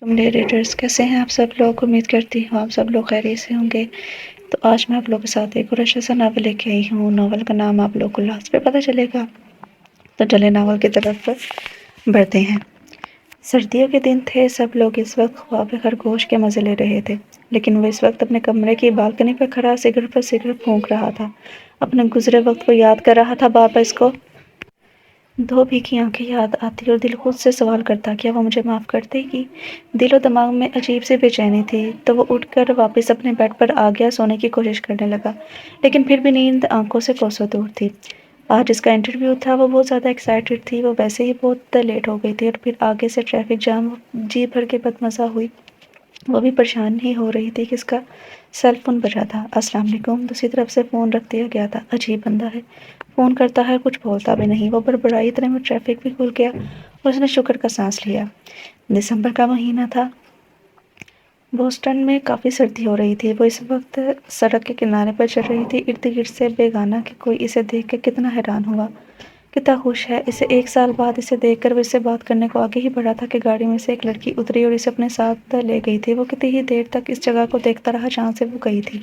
تم ریڈرز کیسے ہیں آپ سب لوگ؟ امید کرتی ہوں آپ سب لوگ خیریت سے ہوں گے۔ تو آج میں آپ لوگوں کے ساتھ ایک اور اچھا سا ناول لے کے آئی ہوں۔ ناول کا نام آپ لوگ کو لاسٹ پہ پتہ چلے گا، تو چلے ناول کی طرف بڑھتے ہیں۔ سردیوں کے دن تھے، سب لوگ اس وقت خواب خرگوش کے مزے لے رہے تھے، لیکن وہ اس وقت اپنے کمرے کی بالکنی پر کھڑا سگریٹ پر سگریٹ پھونک رہا تھا، اپنے گزرے وقت کو یاد کر رہا تھا۔ بار بار اس کو دو بھیگی آنکھیں یاد آتی اور دل خود سے سوال کرتا، کیا وہ مجھے معاف کر دے گی؟ دل و دماغ میں عجیب سی بے چینی تھی، تو وہ اٹھ کر واپس اپنے بیڈ پر آ گیا، سونے کی کوشش کرنے لگا، لیکن پھر بھی نیند آنکھوں سے کوسوں دور تھی۔ آج جس کا انٹرویو تھا وہ بہت زیادہ ایکسائٹڈ تھی، وہ ویسے ہی بہت لیٹ ہو گئی تھی، اور پھر آگے سے ٹریفک جام جی بھر کے بدمزہ ہوئی۔ وہ بھی پریشان ہی ہو رہی تھی کہ اس کا سیل فون بجا تھا۔ السلام علیکم، دوسری طرف سے فون رکھ دیا گیا تھا۔ عجیب بندہ ہے، فون کرتا ہے کچھ بولتا بھی نہیں۔ وہ بڑبڑائی، اتنے میں ٹریفک بھی کھل گیا اور اس نے شکر کا سانس لیا۔ دسمبر کا مہینہ تھا، بوسٹن میں کافی سردی ہو رہی تھی۔ وہ اس وقت سڑک کے کنارے پر چل رہی تھی، ارد گرد سے بیگانہ کہ کوئی اسے دیکھ کر کتنا حیران ہوا، کتنا خوش ہے۔ اسے 1 سال بعد اسے دیکھ کر وہ اس سے بات کرنے کو آگے ہی بڑھا تھا کہ گاڑی میں سے ایک لڑکی اتری اور اسے اپنے ساتھ لے گئی تھی۔ وہ کتنی ہی دیر تک اس جگہ کو دیکھتا رہا جہاں سے وہ گئی تھی۔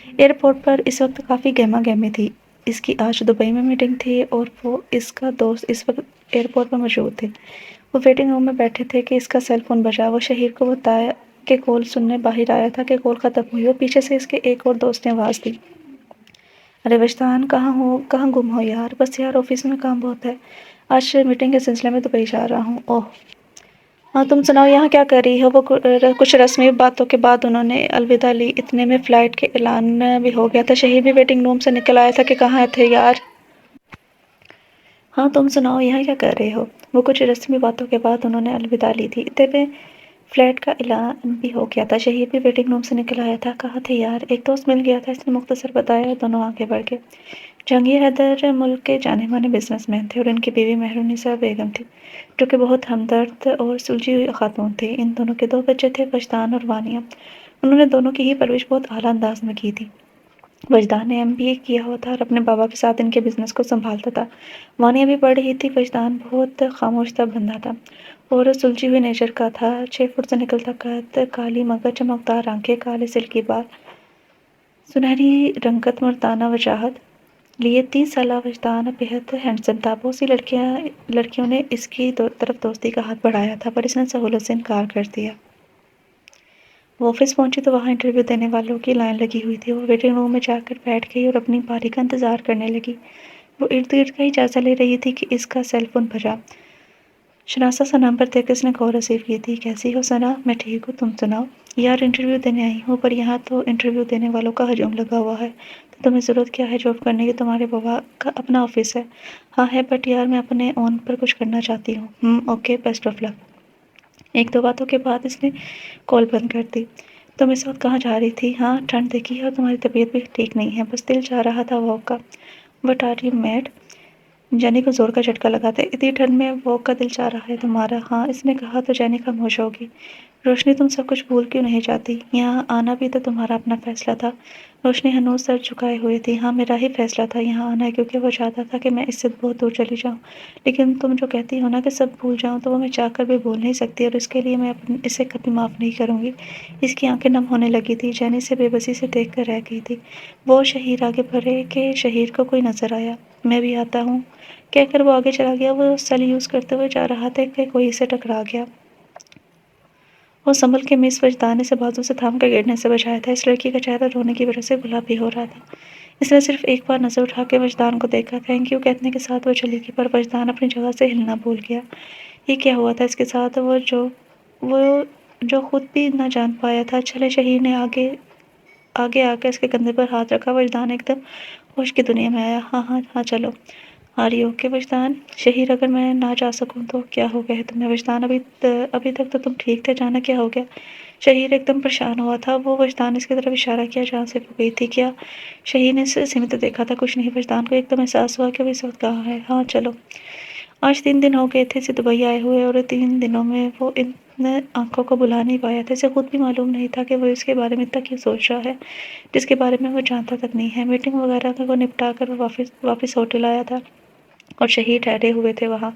ایئرپورٹ پر اس وقت کافی گہما گہمی تھی۔ اس کی آج دبئی میں میٹنگ تھی اور وہ اس کا دوست اس وقت ایئرپورٹ پر موجود تھے۔ وہ ویٹنگ روم میں بیٹھے تھے کہ اس کا سیل فون بجا۔ وہ شہیر کو بتایا کہ کال سننے باہر آیا تھا کہ کال ختم ہوئی، اور پیچھے سے اس کے ایک اور دوست نے آواز دی، ارے وجدان، کہاں گم ہو یار؟ بس یار آفس میں کام بہت ہے، آج میٹنگ کے سلسلے میں دبئی جا رہا ہوں۔ اوہ ہاں، تم سناؤ یہاں کیا کر رہی ہو؟ وہ کچھ رسمی باتوں کے بعد انہوں نے الوداع لی۔ اتنے میں فلائٹ کے اعلان بھی ہو گیا تھا۔ شہیر بھی ویٹنگ روم سے نکل آیا تھا کہ کہاں تھے یار؟ ہاں تم سناؤ یہاں کیا کر رہے ہو؟ وہ کچھ رسمی باتوں کے بعد انہوں نے الوداع لی تھی۔ اتنے میں فلائٹ کا اعلان بھی ہو گیا تھا۔ شہیر بھی ویٹنگ روم سے نکل آیا تھا۔ کہاں تھے یار؟ ایک دوست مل گیا تھا، اس نے مختصر بتایا، اور دونوں آگے بڑھ گئے۔ جہانگیر حیدر ملک کے جانے مانے بزنس مین تھے، اور ان کی بیوی مہرونیسا بیگم تھی، جو کہ بہت ہمدرد اور سلجھی ہوئی خاتون تھی۔ ان دونوں کے 2 بچے تھے، وجدان اور وانیہ۔ انہوں نے دونوں کی ہی پرورش بہت اعلیٰ انداز میں کی تھی۔ وجدان نے MBA کیا ہوا تھا اور اپنے بابا کے ساتھ ان کے بزنس کو سنبھالتا تھا۔ وانیہ بھی پڑھ رہی تھی۔ وجدان بہت خاموش تھا بندہ تھا اور سلجھی ہوئی نیچر کا تھا۔ 6 فٹ سے نکلتا قد، کالی مگر چمکدار آنکھیں، کالے سلکی بال، سنہری رنگت، مردانہ وجاہت لیے 30 سالہ وجدان بےحد ہینڈسم تھا۔ بہت سی لڑکیوں نے اس کی طرف دوستی کا ہاتھ بڑھایا تھا، پر اس نے سہولت سے انکار کر دیا۔ وہ آفس پہنچی تو وہاں انٹرویو دینے والوں کی لائن لگی ہوئی تھی۔ وہ ویٹنگ روم میں جا کر بیٹھ گئی اور اپنی باری کا انتظار کرنے لگی۔ وہ ارد گرد کا ہی جائزہ لے رہی تھی کہ اس کا سیل فون بجا۔ شناسا سا نمبر دیکھ کر اس نے کال ریسیو کی تھی۔ کیسی ہو ثنا؟ میں ٹھیک ہوں، تم سناؤ؟ یار انٹرویو دینے آئی ہوں، پر یہاں تو انٹرویو دینے والوں کا ہجوم لگا ہوا ہے، تو تمہیں ضرورت کیا ہے جاب کرنے کی؟ تمہارے بابا کا اپنا آفس ہے۔ ہاں ہے، بٹ یار میں اپنے اون پر کچھ کرنا چاہتی ہوں۔ اوکے، بیسٹ آف لک۔ 1-2 باتوں کے بعد اس نے کال بند کر دی۔ تم اس وقت کہاں جا رہی تھی؟ ہاں، ٹھنڈ دیکھی ہے اور تمہاری طبیعت بھی ٹھیک نہیں ہے، بس دل چاہ رہا تھا واک کا۔ What are you mad? Jenny کو زور کا جھٹکا لگا تھا۔ اتنی ٹھنڈ میں واک کا دل چاہ رہا ہے تمہارا؟ ہاں، اس نے کہا تو جینی خاموش ہوگی۔ روشنی، تم سب کچھ بھول کیوں نہیں جاتی؟ یہاں آنا بھی تو تمہارا اپنا فیصلہ تھا۔ روشنی ہنوز سر جھکائے ہوئے تھی۔ ہاں، میرا ہی فیصلہ تھا یہاں آنا، کیونکہ وہ چاہتا تھا کہ میں اس سے بہت دور چلی جاؤں، لیکن تم جو کہتی ہو نا کہ سب بھول جاؤں، تو وہ میں چاہ کر بھی بھول نہیں سکتی، اور اس کے لیے میں اسے کبھی معاف نہیں کروں گی۔ اس کی آنکھیں نم ہونے لگی تھی، جینی سے بے بسی سے دیکھ کر رہ گئی تھی۔ وہ شہیر آگے بڑھے کہ شہیر کو کوئی نظر آیا۔ میں بھی آتا ہوں کہہ کر وہ آگے چلا گیا۔ وہ سیل یوز کرتے ہوئے جا رہا تھا کہ کوئی اسے ٹکرا گیا۔ وہ سنبھل کے مس وجدان نے اسے بازو سے تھام کر گرنے سے بچایا تھا۔ اس لڑکی کا چہرہ رونے کی وجہ سے گلابی ہو رہا تھا۔ اس نے صرف ایک بار نظر اٹھا کے وجدان کو دیکھا۔ تھینک یو کہنے کے ساتھ وہ چلی گئی، پر وجدان اپنی جگہ سے ہلنا بھول گیا۔ یہ کیا ہوا تھا اس کے ساتھ، وہ جو خود بھی نہ جان پایا تھا؟ چلے، شہیر نے آگے آ کر اس کے کندھے پر ہاتھ رکھا۔ وجدان ایک دم ہوش کی دنیا میں آیا۔ ہاں ہاں ہاں، چلو۔ آر یو اوکے وجدان؟ شہیر، اگر میں نہ جا سکوں تو کیا ہو گیا ہے تمہیں؟ وجدان، ابھی تک تو تم ٹھیک تھے، جانا کیا ہو گیا؟ شہیر ایک دم پریشان ہوا تھا۔ وہ وجدان اس کی طرف اشارہ کیا جہاں سے وہ گئی تھی۔ کیا؟ شہیر نے اسے سمت دیکھا تھا۔ کچھ نہیں۔ وجدان کو ایک دم احساس ہوا کہ وہ اس وقت کہاں ہے۔ ہاں چلو۔ آج 3 دن ہو گئے تھے اسے دبئی آئے ہوئے، اور 3 دنوں میں وہ ان آنکھوں کو بھلا نہیں پایا تھا۔ اسے خود بھی معلوم نہیں تھا کہ وہ اس کے بارے میں اتنا کیوں سوچ رہا ہے، جس کے بارے میں وہ جانتا تک نہیں ہے۔ میٹنگ وغیرہ کو نپٹا کر وہ واپس ہوٹل آیا تھا، اور شہیر ٹھہرے ہوئے تھے وہاں۔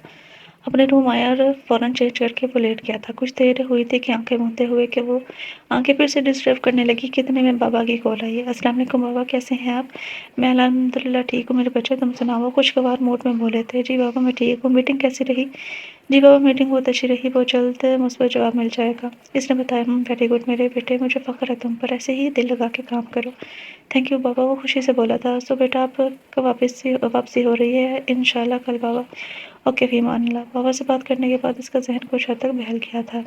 اپنے روم آیا اور فوراً چینج کر کے وہ لیٹ گیا تھا۔ کچھ دیر ہوئی تھی کہ آنکھیں موندے ہوئے کہ وہ آنکھیں پھر سے ڈسٹرب کرنے لگی کہ اتنے میں بابا کی کال آئی۔ السلام علیکم بابا، کیسے ہیں آپ؟ میں الحمدللہ ٹھیک ہوں میرے بچے، تم سناؤ؟ خوشگوار موڈ میں بولے تھے۔ جی بابا میں ٹھیک ہوں، میٹنگ کیسی رہی؟ جی بابا میٹنگ بہت اچھی رہی، بہت جلد مثبت جواب مل جائے گا۔ اس نے بتایا ویری گڈ میرے بیٹے، مجھے فخر ہے تم پر، ایسے ہی دل لگا کے کام کرو۔ تھینک یو بابا، وہ خوشی سے بولا تھا۔ تو بیٹا آپ کا واپسی ہو رہی ہے؟ انشاءاللہ کل بابا۔ اوکے فی امان اللہ۔ بابا سے بات کرنے کے بعد اس کا ذہن کچھ حد تک بہل گیا تھا۔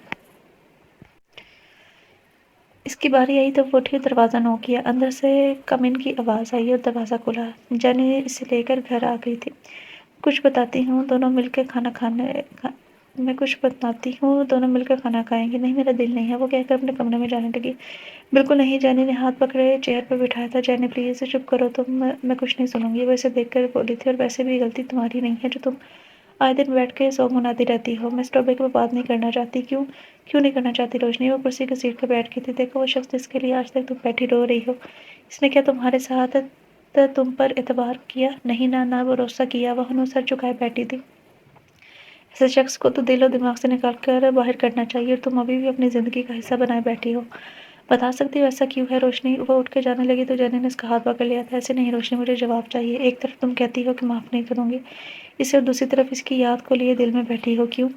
اس کی باری آئی تو وہ اٹھی اور دروازہ نوک کیا۔ اندر سے کم ان کی آواز آئی اور دروازہ کھلا۔ جینی اسے لے کر گھر آ گئی تھی۔ کچھ بتاتی ہوں دونوں مل کے کھانا کھائیں گے۔ نہیں میرا دل نہیں ہے، وہ کہہ کر اپنے کمرے میں جانے لگی۔ بالکل نہیں، جینی نے ہاتھ پکڑے چیئر پر بٹھایا تھا۔ جینی پلیز چپ کرو تم، میں کچھ نہیں سنوں گی، وہ اسے دیکھ کر بولی تھی۔ اور ویسے بھی غلطی تمہاری نہیں ہے جو تم آئے دن بیٹھ کے سونگ مناتی رہتی ہو۔ میں اس ٹاپک پر بات نہیں کرنا چاہتی۔ کیوں نہیں کرنا چاہتی روشنی؟ وہ کرسی کی سیٹ پر بیٹھ گئی تھی۔ دیکھو وہ شخص جس کے لیے آج تک تم بیٹھی رو رہی ہو، اس نے کیا تمہارے ساتھ تم پر اعتبار کیا؟ نہیں نہ بھروسہ کیا، وہ ہنوز سر جھکائے بیٹھی تھی۔ ایسے شخص کو تو دل و دماغ سے نکال کر باہر کرنا چاہیے، اور تم ابھی بھی اپنی زندگی کا حصہ بنائے بیٹھی ہو۔ بتا سکتی ہو ایسا کیوں ہے روشنی؟ وہ اٹھ کے جانے لگی تو جینی نے اس کا ہاتھ پکڑ لیا تھا۔ ایسے نہیں روشنی، مجھے جواب چاہیے۔ ایک طرف تم کہتی ہو کہ معاف نہیں کروں گی اسے، اور دوسری طرف اس کی یاد کو لیے دل میں بیٹھی ہو۔ کیوں؟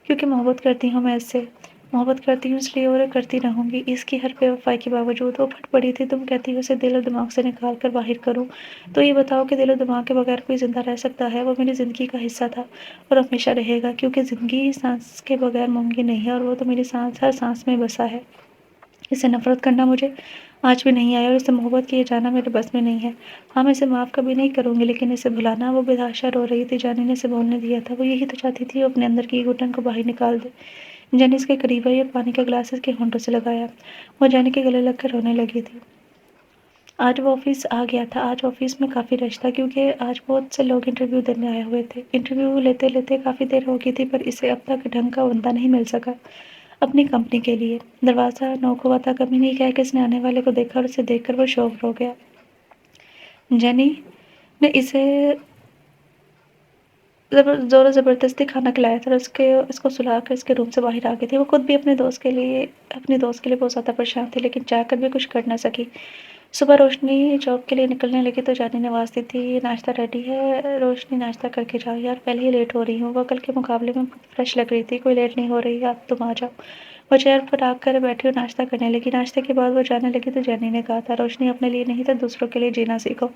کیونکہ محبت کرتی ہوں میں اس سے، محبت کرتی ہوں اس لیے، اور کرتی رہوں گی۔ اس کی ہر بے وفائی کے باوجود وہ پھٹ پڑی تھی۔ تم کہتی ہو اسے دل و دماغ سے نکال کر باہر کروں، تو یہ بتاؤ کہ دل و دماغ کے بغیر کوئی زندہ رہ سکتا ہے؟ وہ میری زندگی کا حصہ تھا اور ہمیشہ رہے گا، کیونکہ زندگی سانس کے بغیر ممکن نہیں ہے، اور وہ تو میری ہر سانس میں بسا ہے۔ اسے نفرت کرنا مجھے آج بھی نہیں آیا، اور اسے محبت کیے جانا میرے بس میں نہیں ہے۔ ہاں میں اسے معاف کبھی نہیں کروں گی، لیکن اسے بھلانا… وہ بےتحاشا رو رہی تھی۔ جینی نے اسے بولنے دیا تھا۔ وہ یہی تو چاہتی تھی، وہ اپنے اندر کی گھٹن کو باہر نکال دے۔ جینی اس کے قریب آئی اور پانی کا گلاس اس کے ہونٹوں سے لگایا۔ وہ جینی کے گلے لگ کر رونے لگی تھی۔ آج وہ آفس آ گیا تھا۔ آج آفس میں کافی رش تھا، کیونکہ آج بہت سے لوگ انٹرویو دینے آئے ہوئے تھے۔ انٹرویو لیتے لیتے کافی دیر ہو گئی تھی، پر اسے اب تک ڈھنگ کا بندہ نہیں مل سکا اپنی کمپنی کے لیے۔ دروازہ نوک ہوا تھا۔ کمی کہہ کے اس نے آنے والے کو دیکھا، اور اسے دیکھ کر وہ شوق ہو گیا۔ جینی نے اسے زور و زبردستی کھانا کھلایا تھا اور اس کو سلا کر اس کے روم سے باہر آ گئی تھی۔ وہ خود بھی اپنے دوست کے لیے بہت زیادہ پریشان تھی، لیکن چاہ کر بھی کچھ کر نہ سکی۔ صبح روشنی جاب کے لیے نکلنے لگی تو جانی نے آواز دی تھی، ناشتہ ریڈی ہے روشنی، ناشتہ کر کے جاؤ۔ یار پہلے ہی لیٹ ہو رہی ہوں۔ وہ کل کے مقابلے میں فریش لگ رہی تھی۔ کوئی لیٹ نہیں ہو رہی، آپ تم آ جاؤ۔ وہ چیئر پر آ کر بیٹھی اور ناشتہ کرنے لگی۔ ناشتے کے بعد وہ جانے لگی تو جانی نے کہا تھا، روشنی اپنے لیے نہیں تو دوسروں کے لیے جینا سیکھو،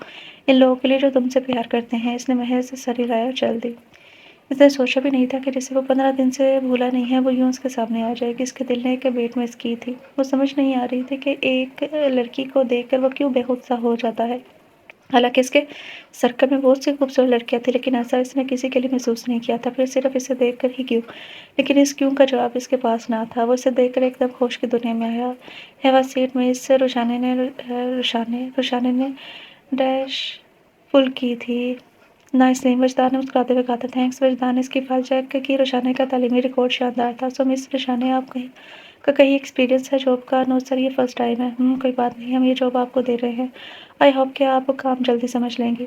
ان لوگوں کے لیے جو تم سے پیار کرتے ہیں۔ اس نے محض سر ہلایا اور چل دی۔ اس نے سوچا بھی نہیں تھا کہ جسے وہ 15 دن سے بھولا نہیں ہے، وہ یوں اس کے سامنے آ جائے گی۔ اس کے دل نے ایک بیٹ مس کی تھی۔ وہ سمجھ نہیں آ رہی تھی کہ ایک لڑکی کو دیکھ کر وہ کیوں بے خود سا ہو جاتا ہے۔ حالانکہ اس کے سرکل میں بہت سی خوبصورت لڑکیاں تھیں، لیکن ایسا اس نے کسی کے لیے محسوس نہیں کیا تھا۔ پھر صرف اسے دیکھ کر ہی کیوں؟ لیکن اس کیوں کا جواب اس کے پاس نہ تھا۔ وہ اسے دیکھ کر ایک دم ہوش کی دنیا میں آیا۔ ہیوا سیٹ میں اس سے روشانے نے ڈیش فل کی تھی۔ نائس نیم، وجدان نے مسکراتے ہوئے کہا تھا۔ تھینکس وجدان نے اس کی فائل چیک کی۔ روشانے کا تعلیمی ریکارڈ شاندار تھا۔ سو مس روشانے، آپ کا کہیں ایکسپیرینس ہے جاب کا؟ نو سر، یہ فرسٹ ٹائم ہے۔ کوئی بات نہیں، ہم یہ جاب آپ کو دے رہے ہیں۔ آئی ہوپ کہ آپ کام جلدی سمجھ لیں گی۔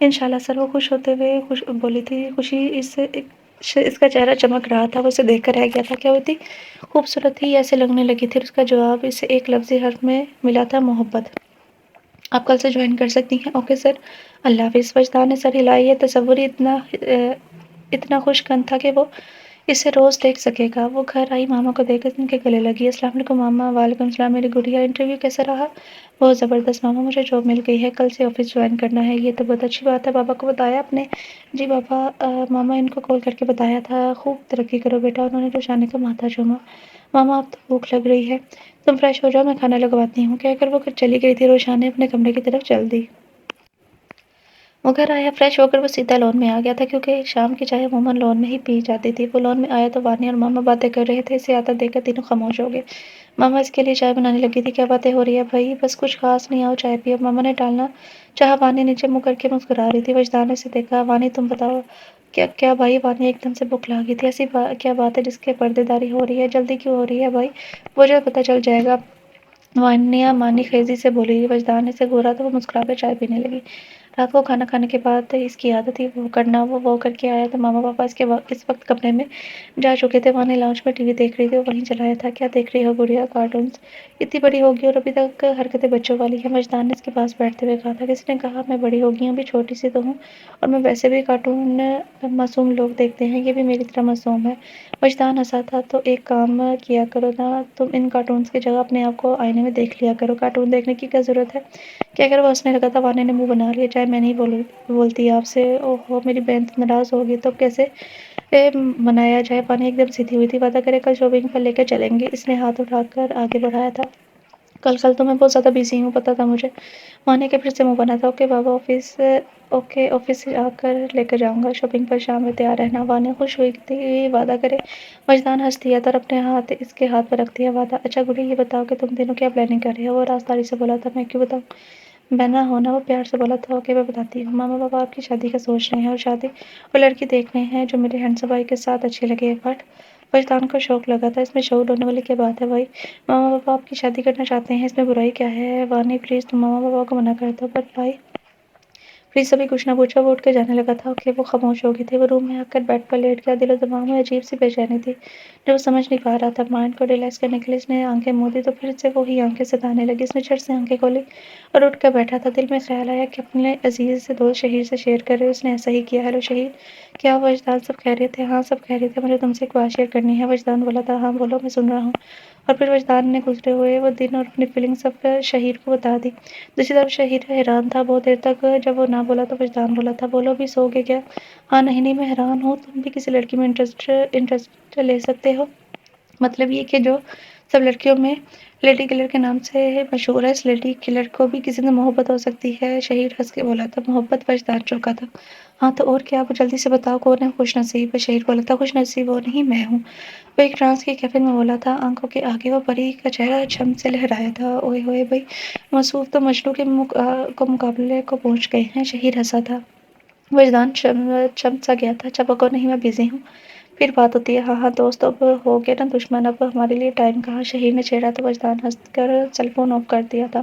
انشاءاللہ سر، وہ خوش ہوتے ہوئے بولی تھی۔ خوشی اس کا چہرہ چمک رہا تھا۔ وہ اسے دیکھ کر رہ گیا تھا۔ کیا وہ اتنی خوبصورت تھی یا ایسے لگنے لگی تھی؟ اس کا جواب اسے ایک لفظی حرف میں ملا تھا، محبت۔ آپ کل سے جوائن کر سکتی ہیں۔ اوکے سر، اللہ حافظ۔ وجدان نے سر ہلایا۔ یہ تصور ہی اتنا خوش کن تھا کہ وہ اسے روز دیکھ سکے گا۔ وہ گھر آئی، ماما کو دیکھ کر ان کے گلے لگی۔ السلام علیکم ماما۔ وعلیکم السلام میری گڑیا، انٹرویو کیسا رہا؟ بہت زبردست ماما، مجھے جاب مل گئی ہے، کل سے آفس جوائن کرنا ہے۔ یہ تو بہت اچھی بات ہے، بابا کو بتایا آپ نے؟ جی بابا، ماما ان کو کال کر کے بتایا تھا۔ خوب ترقی کرو بیٹا، انہوں نے روشانے کا ماتھا چوما۔ ماما اب تو بھوک لگ رہی ہے، تم فریش ہو جاؤ، میں کھانا لگواتی ہوں، کہہ کر وہ چلی گئی تھی۔ روشانے اپنے کمرے کی طرف چل دی۔ وہ گھر آیا، فریش ہو کر وہ سیدھا لان میں آ گیا تھا، کیونکہ شام کی چائے عموماً لان میں ہی پی جاتی تھی۔ وہ لان میں آیا تو وانی اور ماما باتیں کر رہے تھے۔ اسے آتا دیکھ کر تینوں خاموش ہو گئے۔ ماما اس کے لیے چائے بنانے لگی تھی۔ کیا باتیں ہو رہی ہے بھائی؟ بس کچھ خاص نہیں، آؤ چائے پیو۔ ماما نے ٹالنا چاہا۔ وانی نیچے منہ کر کے مسکرا رہی تھی۔ وجدان نے اسے دیکھا۔ وانی تم بتاؤ کیا بھائی؟ وانی ایک دم سے بکھلا گئی تھی۔ ایسی کیا بات ہے جس کے پردے داری ہو رہی ہے؟ جلدی کیوں ہو رہی ہے بھائی؟ وہ جلد پتہ چل جائے گا، وانیہ مانی خیزی سے بولی۔ وجدان نے اسے گھورا تو وہ مسکرا کر چائے پینے لگی۔ رات کو کھانا کھانے کے بعد اس کی عادت تھی وہ کرنا، وہ کر کے آیا تو ماما پاپا اس وقت کمرے میں جا چکے تھے۔ وہاں لاؤنج میں ٹی وی دیکھ رہی تھی اور وہیں چلایا تھا۔ کیا دیکھ رہی ہو گڑیا؟ کارٹونز؟ اتنی بڑی ہوگی اور ابھی تک حرکتیں بچوں والی ہیں، مجدان نے اس کے پاس بیٹھتے ہوئے کہا تھا۔ کسی نے کہا میں بڑی ہوگئی ہوں، ابھی چھوٹی سی تو ہوں، اور میں ویسے بھی کارٹون معصوم لوگ دیکھتے ہیں، یہ بھی میری طرح معصوم ہے۔ مجدان ہنسا تھا۔ تو ایک کام کیا کرو نا، تم ان کارٹونز کی جگہ اپنے آپ کو آئینے میں دیکھ لیا کرو، کارٹون دیکھنے کی کیا ضرورت ہے؟ کیا کرو؟ وہ ہنسنے لگا تھا۔ وانی نے منہ بنا لیا۔ چاہے میں نہیں بولتی آپ سے۔ اوہو میری بہن تو ناراض ہوگی، تو کیسے منایا جائے؟ وانی ایک دم سیدھی ہوئی تھی۔ وعدہ کرے کل شاپنگ پر لے کر چلیں گے، اس نے ہاتھ اٹھا کر آگے بڑھایا تھا۔ کل تو میں بہت زیادہ بزی ہوں، پتا تھا مجھے۔ وانی کے پھر سے منہ بنا تھا۔ اوکے بابا، آفس سے آ کر لے کر جاؤں گا، شاپنگ پر شام میں تیار رہنا۔ وانی خوش ہوئی تھی۔ وعدہ کرے؟ مجدان ہنس دیا تھا اور اپنے ہاتھ اس کے ہاتھ پر رکھ دیا۔ وعدہ؟ اچھا گڈی، یہ بتاؤ کہ تم دونوں کیا پلاننگ کر رہے ہو؟ وہ رازداری سے بولا تھا۔ میں کیوں بتاؤں؟ بہنا ہونا، وہ پیار سے بولا تھا۔ اوکے میں بتاتی ہوں۔ ماما پاپا آپ کی شادی کا سوچ رہے ہیں اور لڑکی دیکھ رہے ہیں جو میرے ہینڈسم بھائی کے ساتھ اچھی لگے۔ بٹ وجدان کو شوق لگا تھا۔ اس میں شعور ہونے والی کیا بات ہے بھائی؟ ماما پاپا آپ کی شادی کرنا چاہتے ہیں، اس میں برائی کیا ہے؟ وانی پلیز تم ماما پاپا کو منع کر دو۔ بٹ بھائی پلیز ابھی کچھ نہ پوچھو۔ وہ اٹھ کے جانے لگا تھا۔ اوکے وہ خاموش ہو گئی تھی۔ وہ روم میں آ کر بیڈ پر لیٹ گیا۔ دل و دماغ میں عجیب سی بے چینی تھی جو وہ سمجھ نہیں پا رہا تھا۔ مائنڈ کو ریلیکس کرنے کے لیے اس نے آنکھیں موندی تو پھر سے وہی آنکھیں ستانے لگی۔ اس نے جھٹ سے آنکھیں کھولی اور اٹھ کر بیٹھا تھا۔ دل میں خیال آیا کہ اپنے عزیز دوست شہیر سے شیئر کرے۔ اس نے ایسا ہی کیا۔ ہیلو شہیر، کیا وجدان سب خیریت ہے؟ ہاں سب خیریت ہے، مجھے تم سے ایک بات شیئر کرنی ہے۔ وجدان بولا تھا۔ ہاں بولو، میں سن رہا ہوں۔ اور پھر وجدان نے گزرے ہوئے وہ دن اور اپنی فیلنگ سب شہیر کو بتا دی۔ دوسری طرف شہیر حیران تھا بہت دیر تک۔ جب وہ نہ بولا تو وجدان بولا تھا۔ بولو، بھی سو گے کیا؟ ہاں نہیں میں حیران ہوں، تم بھی کسی لڑکی میں انٹرسٹ لے سکتے ہو؟ مطلب یہ کہ جو سب لڑکیوں میں لیڈی کلر کے نام سے مشہور ہے، اس لیڈی کلر کو بھی کسی سے محبت ہو سکتی ہے؟ شہیر ہنس کے بولا تھا۔ محبت؟ وجدان چونکا تھا۔ ہاں تو اور کیا؟ وہ جلدی سے بتاؤ کون ہے خوش نصیب؟ شہیر بولا تھا۔ خوش نصیب وہ نہیں، میں ہوں۔ وہ ایک ٹرانس کی کیفن میں بولا تھا۔ آنکھوں کے آگے وہ پری کا چہرہ چھم سے لہرایا تھا۔ اوئے ہوئے بھائی، مصروف تو مجنوں کے مقابلے کو پہنچ گئے ہیں۔ شہیر ہنسا تھا۔ وجدان چھم سا گیا تھا۔ چپکو نہیں، میں بزی ہوں، پھر بات ہوتی ہے۔ ہاں دوست اب ہو گئے نا دشمن، اب ہمارے لیے ٹائم کہاں؟ شہیر نے چھیڑا تو وجدان ہنس کر سیل فون آف کر دیا تھا۔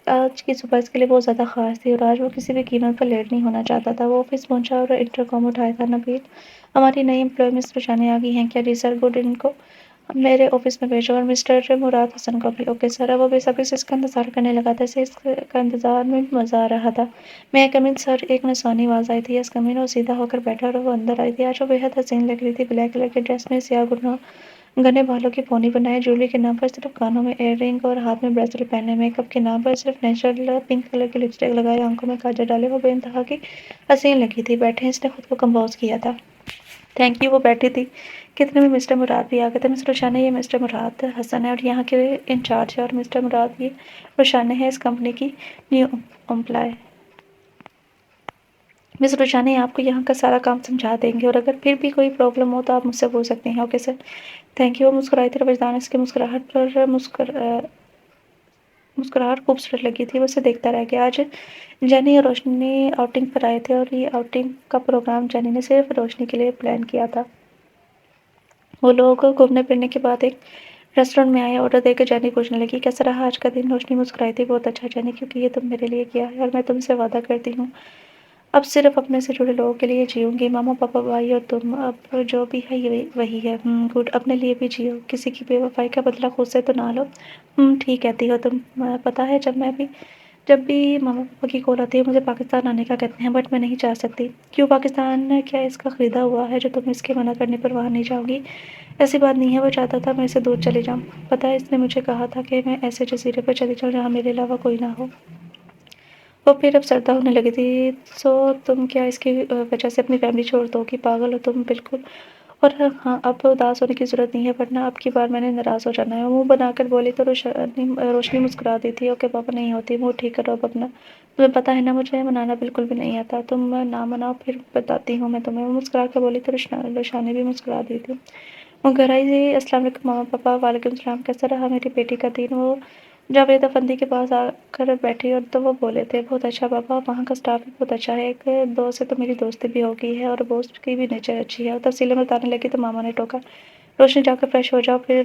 آج کی صبح اس کے لیے بہت زیادہ خاص تھی اور آج وہ کسی بھی قیمت پر لیٹ نہیں ہونا چاہتا تھا۔ وہ آفس پہنچا اور انٹر کام اٹھایا تھا۔ نبیل، ہماری نئی امپلائی مس روشانی آ گئی ہیں کیا؟ جی سر، گڈ، ان کو میرے آفس میں بھیجو اور مسٹر مراد حسن کو بھی۔ Okay sir. اب وہ بے صبری سے اس کا انتظار کرنے لگا تھا، اسے اس کا انتظار میں مزہ آ رہا تھا۔ میں کم ان سر، ایک نسوانی آواز آئی تھی۔ یس کم ان۔ وہ سیدھا ہو کر بیٹھا اور وہ اندر آئی تھی۔ آج وہ بے حد حسین لگ رہی تھی، بلیک کلر کے ڈریس میں، سیاہ گھنے بالوں کی پونی بنائے، جویلری کے نام پر صرف کانوں میں ایئر رنگ اور ہاتھ میں بریسلیٹ پہنے، میک اپ کے نام پر صرف نیچرل پنک کلر کی لپسٹک لگائے، آنکھوں میں کاجل ڈالے، وہ بے انتہا کی حسین لگی تھی۔ بیٹھے، اس نے خود کو کمپوز کیا تھا۔ Thank you. وہ بیٹھی تھی کہ اتنے میں مسٹر مراد بھی آ گئے تھے۔ مس روشانی، یہ مسٹر مراد حسن ہے اور یہاں کے انچارج ہے، اور مسٹر مراد یہ روشانی ہے، اس کمپنی کی نیو امپلائی۔ مس روشانی آپ کو یہاں کا سارا کام سمجھا دیں گے اور اگر پھر بھی کوئی پرابلم ہو تو آپ مجھ سے پوچھ سکتے ہیں۔ Okay sir, thank you. وہ مسکرائی تھی اور وجدان اس کی مسکراہٹ پر مسکراہٹ خوبصورت لگی تھی، وہ اسے دیکھتا رہ گیا۔ آج جینی اور روشنی آؤٹنگ پر آئے تھے اور یہ آؤٹنگ کا پروگرام جینی نے صرف روشنی کے لیے پلان کیا تھا۔ وہ لوگ گھومنے پھرنے کے بعد ایک ریسٹورینٹ میں آئے۔ آرڈر دے کر جینی پوچھنے لگی کیسا رہا آج کا دن؟ روشنی مسکرائی تھی۔ بہت اچھا جینی، کیونکہ یہ تم میرے لیے کیا ہے اور میں تم سے وعدہ کرتی ہوں اب صرف اپنے سے جڑے لوگوں کے لیے جیوں گی، ماما پاپا بھائی اور تم، اب جو بھی ہے یہ وہی ہے۔ گڈ، اپنے لیے بھی جیو، کسی کی بے وفائی کا بدلہ خود سے تو نہ لو۔ ٹھیک کہتی ہو تم۔ پتہ ہے جب بھی ماما پاپا کی کال آتی ہے مجھے پاکستان آنے کا کہتے ہیں، بٹ میں نہیں چاہ سکتی۔ کیوں پاکستان؟ کیا اس کا خریدا ہوا ہے جو تم اس کے منع کرنے پر وہاں نہیں جاؤ گی؟ ایسی بات نہیں ہے، وہ چاہتا تھا میں اسے دور چلی جاؤں۔ پتہ ہے اس نے مجھے کہا تھا کہ میں ایسے جزیرے پر چلی جاؤں جہاں میرے علاوہ کوئی نہ ہو۔ وہ پھر اب سردہ ہونے لگی تھی۔ سو تم کیا اس کی وجہ سے اپنی فیملی چھوڑ دو گی؟ پاگل ہو تم بالکل۔ اور ہاں اب اداس ہونے کی ضرورت نہیں ہے ورنہ اب کی بار میں نے ناراض ہو جانا ہے۔ وہ منہ بنا کر بولی تو روشنی مسکرا دی تھی۔ اوکے پاپا، نہیں ہوتی، منہ ٹھیک کرو اب اپنا، تمہیں پتہ ہے نا مجھے منانا بالکل بھی نہیں آتا، تم نہ مناؤ پھر بتاتی ہوں میں تمہیں۔ وہ مسکرا کر بولی تو روشانی بھی مسکرا دی تھی۔ وہ گھر آئی تھی۔ السلام علیکم ماما پاپا۔ وعلیکم السلام، کیسا رہا میری بیٹی کا دن؟ وہ جاوید افندی کے پاس آ کر بیٹھی اور تو وہ بولے تھے بہت اچھا پاپا، وہاں کا اسٹاف بھی بہت اچھا ہے، ایک دو سے تو میری دوستی بھی ہو گئی ہے اور بوس کی بھی نیچر اچھی ہے۔ اور تفصیلیں میں بتانے لگی تو ماما نے ٹوکا روشنی جا کر فریش ہو جاؤ پھر